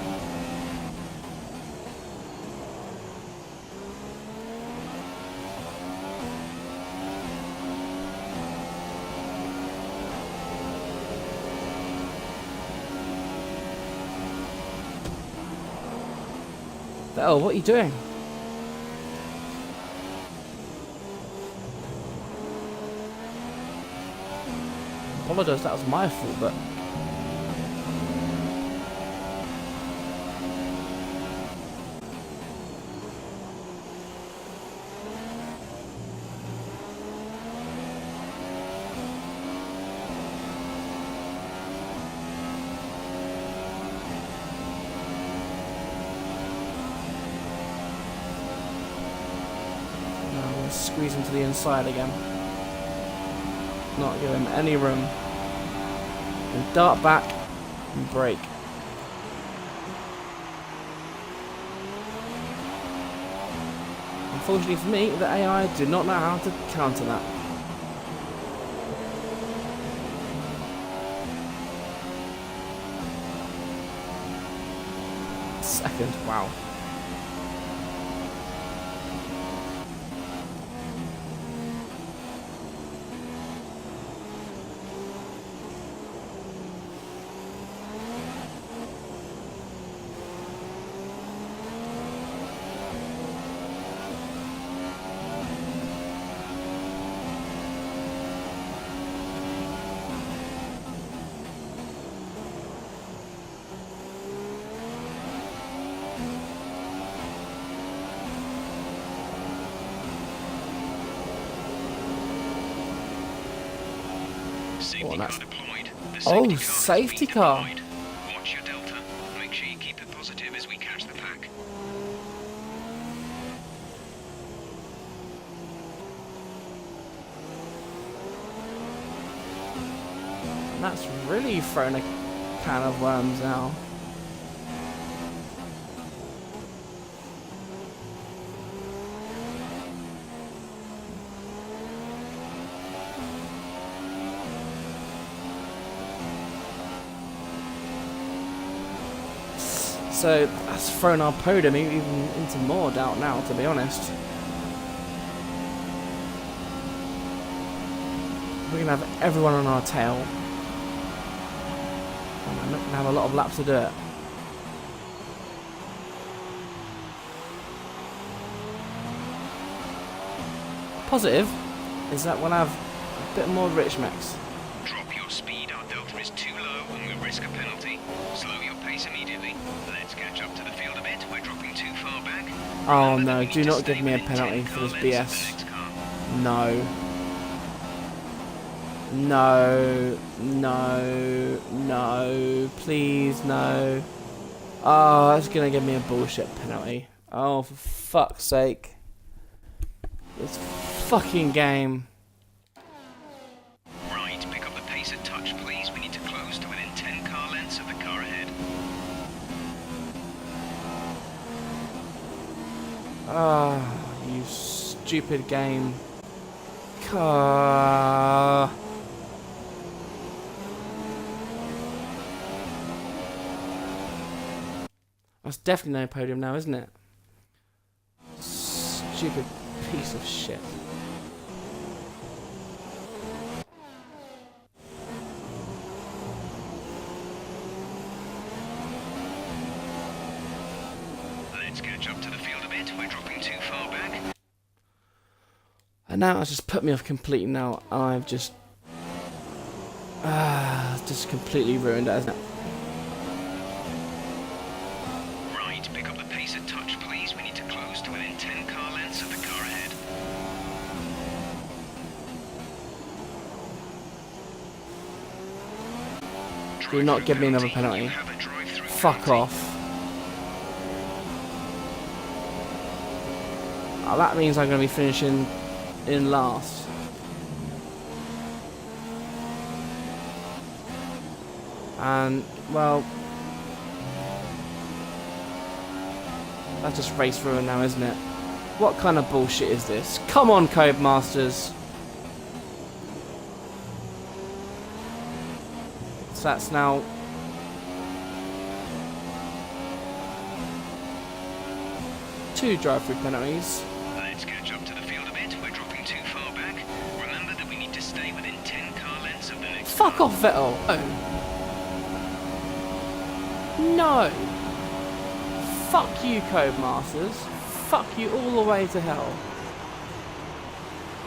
Vettel, what are you doing? Apologise, that was my fault, but no, I'm going to squeeze him to the inside again. Not give him any room. And dart back and brake. Unfortunately for me, the AI do not know how to counter that. Second, wow. Safety that's- car deployed. The Oh, safety car has safety been car. deployed. Watch your delta. Make sure you keep it positive as we catch the pack. And that's really thrown a can of worms now. So that's thrown our podium even into more doubt now, to be honest. We're going to have everyone on our tail. And I'm not going to have a lot of laps to do it. Positive is that we'll have bit more rich max. Drop your speed, our delta is too low and we risk a penalty. Slow your pace immediately. Let's catch up to the field a bit, we're dropping too far back. Oh Remember that no, we need do to not stay give me a within penalty 10 for car this lengths of the BS. next car. No. No, no, no, please no. Oh, that's gonna give me a bullshit penalty. Oh, for fuck's sake. This fucking game. Right, pick up the pace a touch, please. We need to close to within 10 car lengths of the car ahead. Ah, you stupid game. Car. That's definitely no podium now, isn't it? Stupid piece of shit. Let's catch up to the field a bit. We're dropping too far back. And now it's just put me off completely now. I've just completely ruined it, hasn't it? Right, pick up the pace a touch, please. We need to close to within 10 car lengths of the car ahead. Do not give me another penalty. You have a drive-through Fuck penalty. off. Oh, that means I'm going to be finishing in last. And, well, that's just race ruin now, isn't it? What kind of bullshit is this? Come on, Codemasters. So that's now... two drive-through penalties. Let's catch up to the field a bit. We're dropping too far back. Remember that we need to stay within 10 car lengths of the next Fuck car. off, Vettel. Oh. No. Fuck you, Codemasters. Fuck you all the way to hell.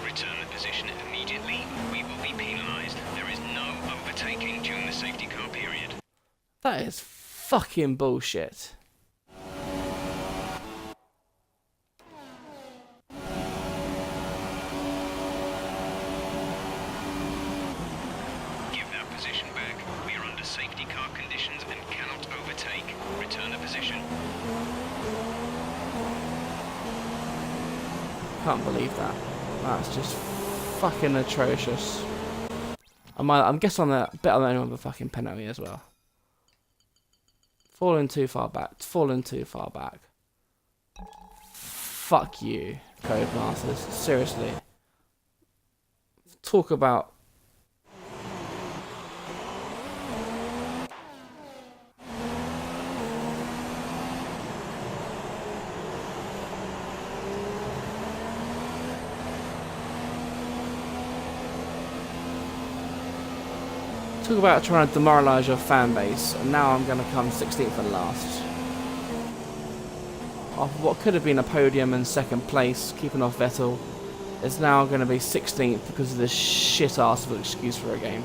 Return the position immediately. We will be penalised. There is no overtaking during the safety car period. That is fucking bullshit. Give that position back. We are under safety car conditions and cannot overtake. Return the position. Can't believe that. That's just fucking atrocious. I'm guessing I'm a bit on the only one with a fucking penalty as well. Falling too far back. Falling too far back. Fuck you, Codemasters. Seriously. Talk about... Talk about trying to demoralise your fan base, and now I'm going to come 16th and last. Off what could have been a podium and second place, keeping off Vettel, is now going to be 16th because of this shit ass of an excuse for a game.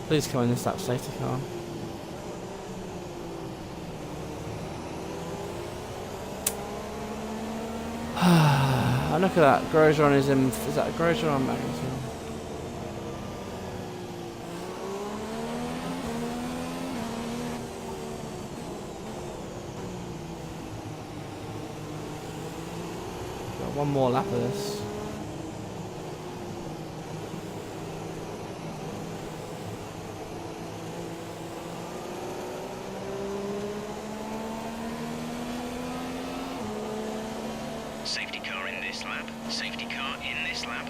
Please come in this lap safety car. And look at that, Grosjean is in... Is that Grosjean or Magnussen? one more lap of this. Safety car in this lap. Safety car in this lap.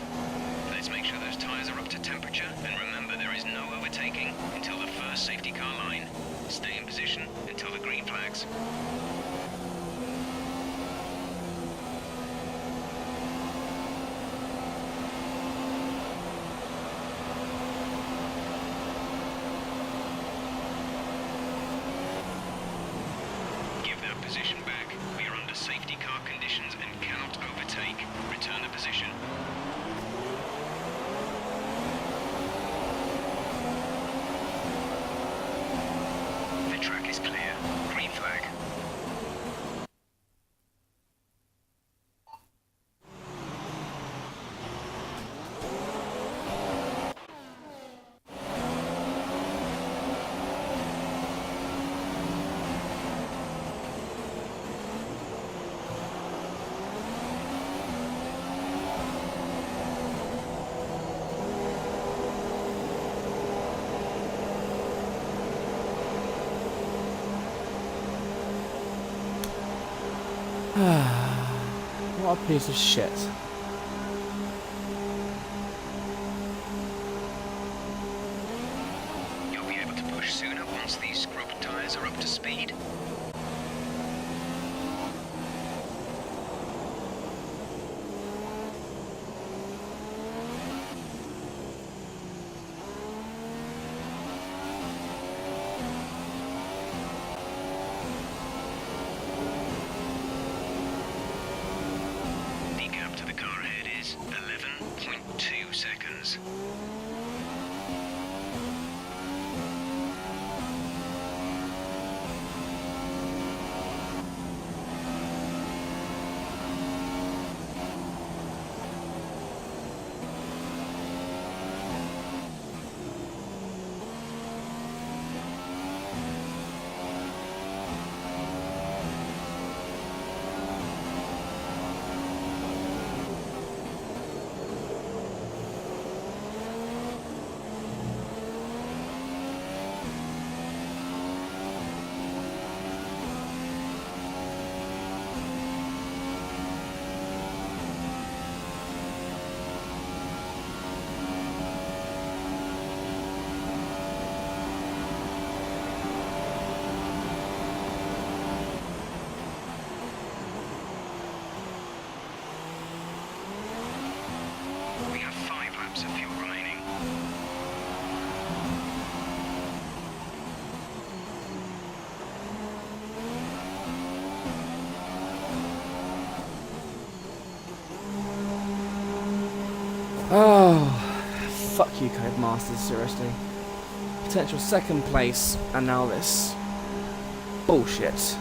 Let's make sure those tyres are up to temperature, and remember there is no overtaking until the first safety car line. Stay in position until the green flags. Give that position back. We are under safety car conditions and cannot overtake. Return the position. The track is clear. Green flag. What a piece of shit. You'll be able to push sooner once these scrub tyres are up to speed. The gap to the car ahead is 11.2 seconds. We have 5 laps of fuel remaining. Oh, fuck you, Codemasters, seriously. Potential second place, and now this. Bullshit.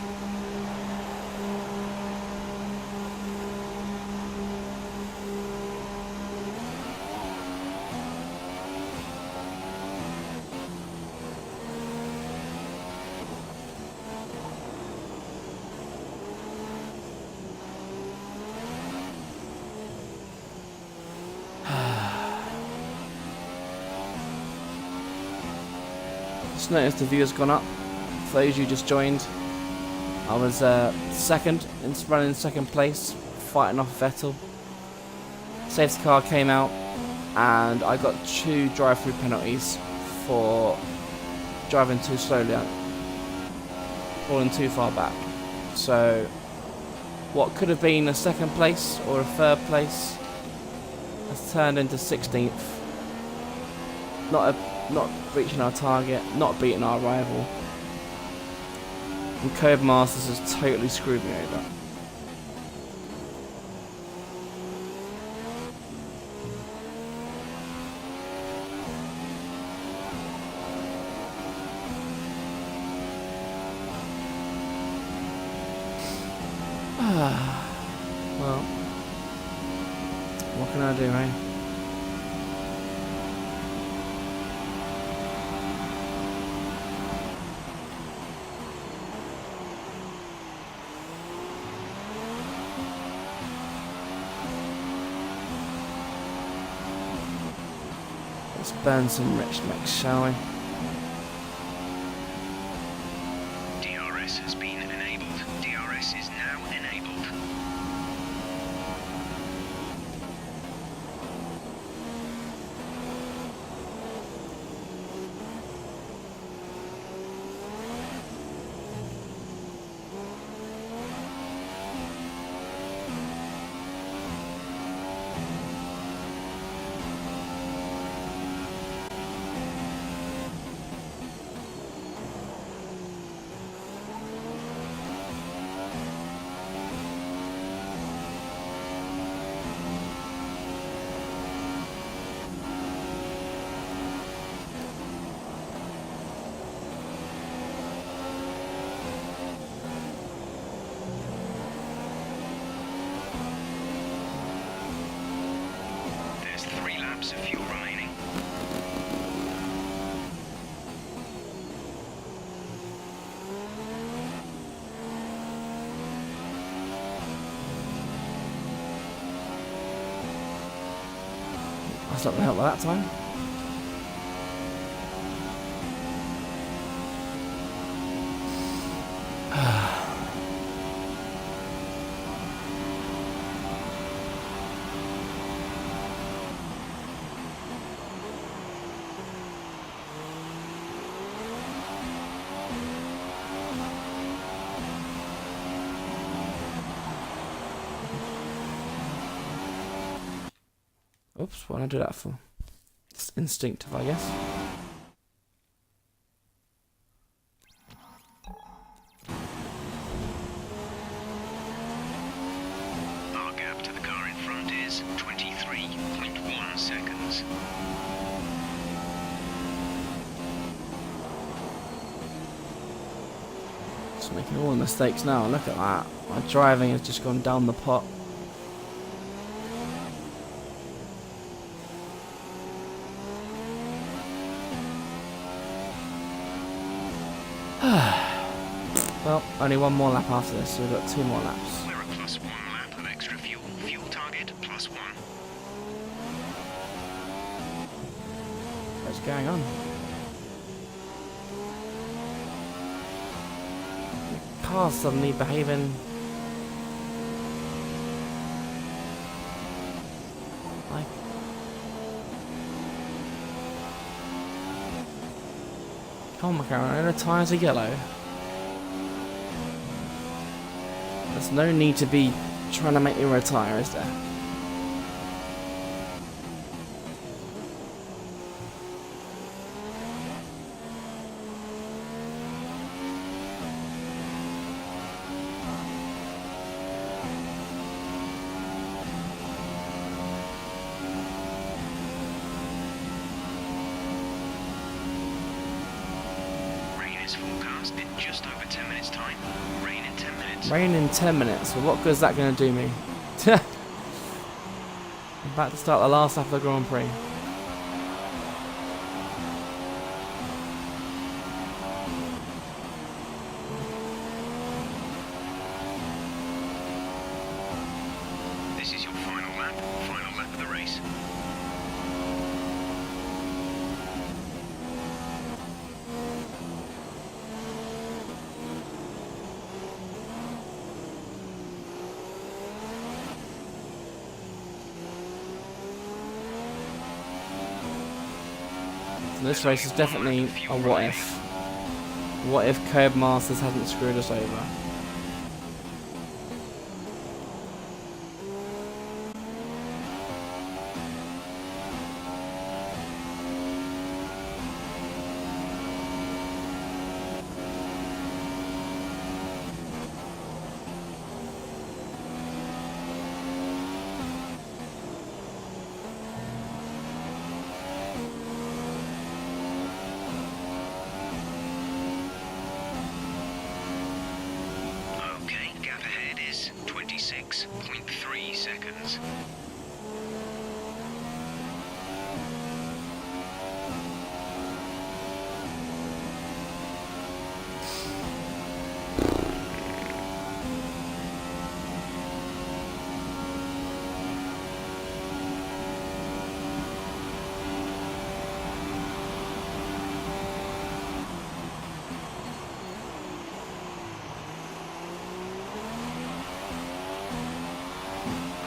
Just noticed the view has gone up. For those who just joined, I was second, running in second place, fighting off Vettel. Safety car came out, and I got 2 drive-through penalties for driving too slowly, falling too far back. So, what could have been a second place or a third place has turned into 16th. Not reaching our target, not beating our rival. And Codemasters has totally screwed me over. Well, what can I do, eh? Let's burn some rich mix, shall we? DRS has been enabled. DRS is now enabled. There's 3 laps of fuel remaining. That's not going to help that time. Oops, what did I do that for? It's instinctive, I guess. Our gap to the car in front is 23.1 seconds. Just making all the mistakes now. Look at that. My driving has just gone down the pot. Well, only one more lap after this, so we've got 2 more laps. We're at +1 lap of extra fuel. Fuel target +1. What's going on? The car's suddenly behaving like... Come on, McLaren, the tyres are yellow. There's no need to be trying to make me retire, is there? Rain is forecast in just over 10 minutes' time. Rain in 10 minutes. Rain in 10 minutes. Well, what good is that going to do me? I'm about to start the last lap of the Grand Prix. This is your final lap of the race. So this race is definitely a what if. What if Codemasters hadn't screwed us over?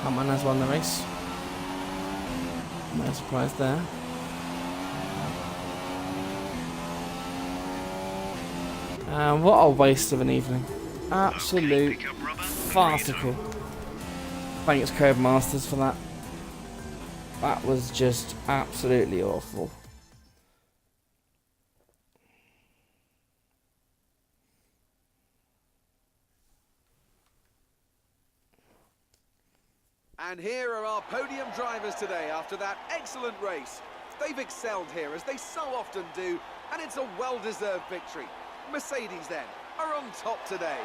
Hammond has won the race. No surprise there. And what a waste of an evening. Absolute farcical. Thanks Codemasters for that. That was just absolutely awful. And here are our podium drivers today after that excellent race. They've excelled here, as they so often do, and it's a well-deserved victory. Mercedes, then, are on top today.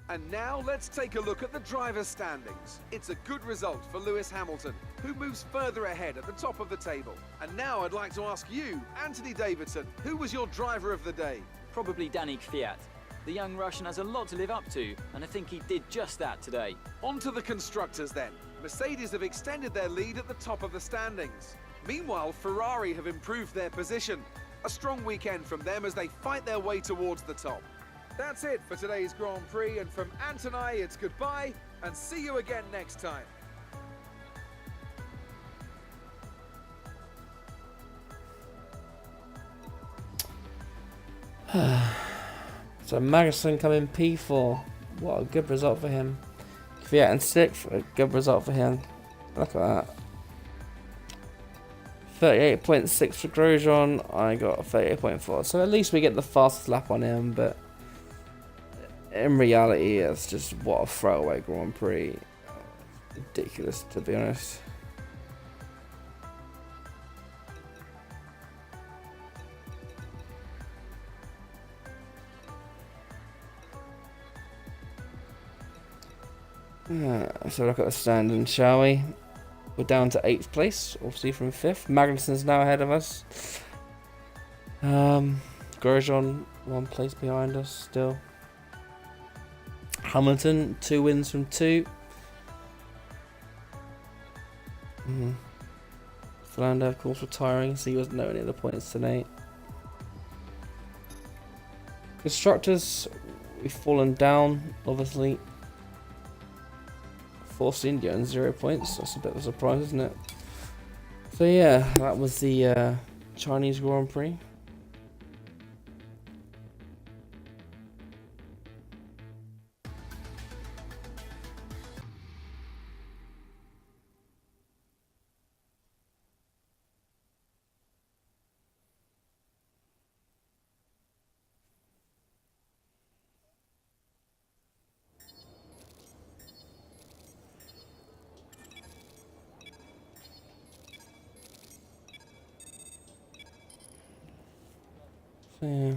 And now let's take a look at the driver's standings. It's a good result for Lewis Hamilton, who moves further ahead at the top of the table. And now I'd like to ask you, Anthony Davidson, who was your driver of the day? Probably Danny Kvyat. The young Russian has a lot to live up to, and I think he did just that today. On to the constructors then. Mercedes have extended their lead at the top of the standings. Meanwhile, Ferrari have improved their position. A strong weekend from them as they fight their way towards the top. That's it for today's Grand Prix, and from Ant and I, it's goodbye, and see you again next time. So Magnussen coming P4. What a good result for him. Kvyat in 6th, a good result for him. Look at that. 38.6 for Grosjean. I got 38.4. So at least we get the fastest lap on him, but in reality, it's just what a throwaway Grand Prix. Ridiculous, to be honest. So look at the standing, shall we? We're down to 8th place, obviously from 5th. Magnussen's now ahead of us. Grosjean 1 place behind us still. Hamilton 2 wins from 2. Fernando, of course, retiring, so he wasn't nowhere near the points tonight. Constructors, we've fallen down, obviously. Force India and 0 points. That's a bit of a surprise, isn't it? So yeah, that was the Chinese Grand Prix. So yeah,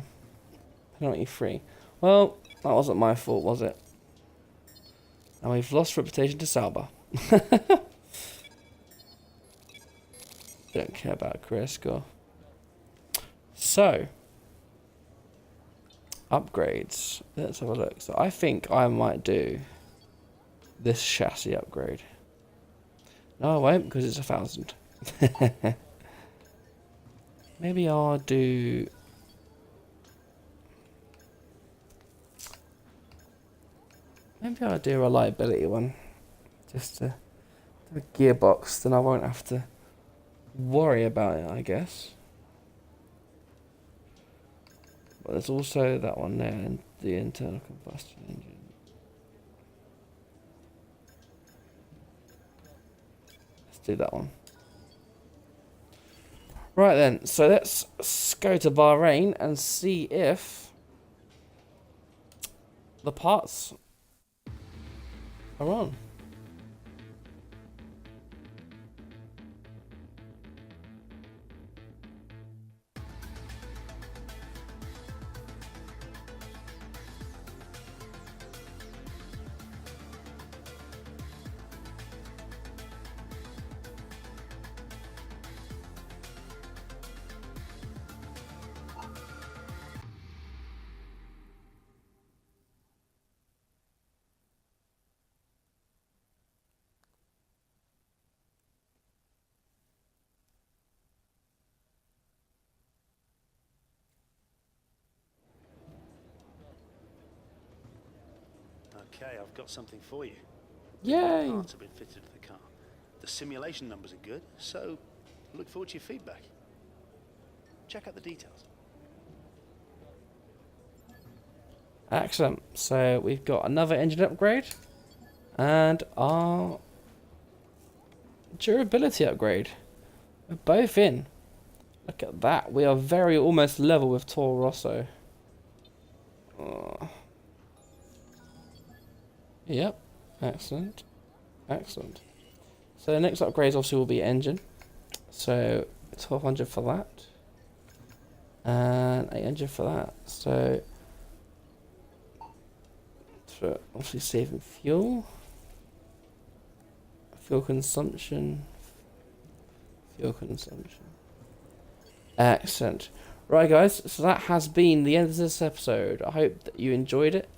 penalty free. Well, that wasn't my fault, was it? And we've lost reputation to Sauber. Don't care about career score. So, upgrades. Let's have a look. So I think I might do this chassis upgrade. No, I won't, because it's 1,000. Maybe I'll do... Maybe I'll do a reliability one. Just to do a gearbox, then I won't have to worry about it, I guess. But there's also that one there, and the internal combustion engine. Let's do that one. Right then, so let's go to Bahrain and see if the parts are on. Okay, I've got something for you. Yay! Parts have been fitted to the car. The simulation numbers are good, so look forward to your feedback. Check out the details. Excellent. So we've got another engine upgrade and our durability upgrade. We're both in. Look at that. We are very almost level with Toro Rosso. Yep. Excellent. Excellent. So the next upgrade obviously will be engine. So 1200 for that. And 800 for that. So for obviously saving fuel. Fuel consumption. Fuel consumption. Excellent. Right, guys, so that has been the end of this episode. I hope that you enjoyed it.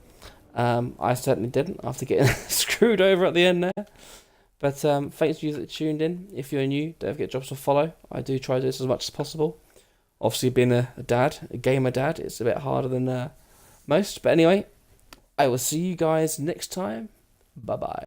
I certainly didn't after getting screwed over at the end there. But thanks to you that tuned in. If you're new, don't forget to drop us a follow. I do try to do this as much as possible. Obviously, being a dad, a gamer dad, it's a bit harder than most. But anyway, I will see you guys next time. Bye-bye.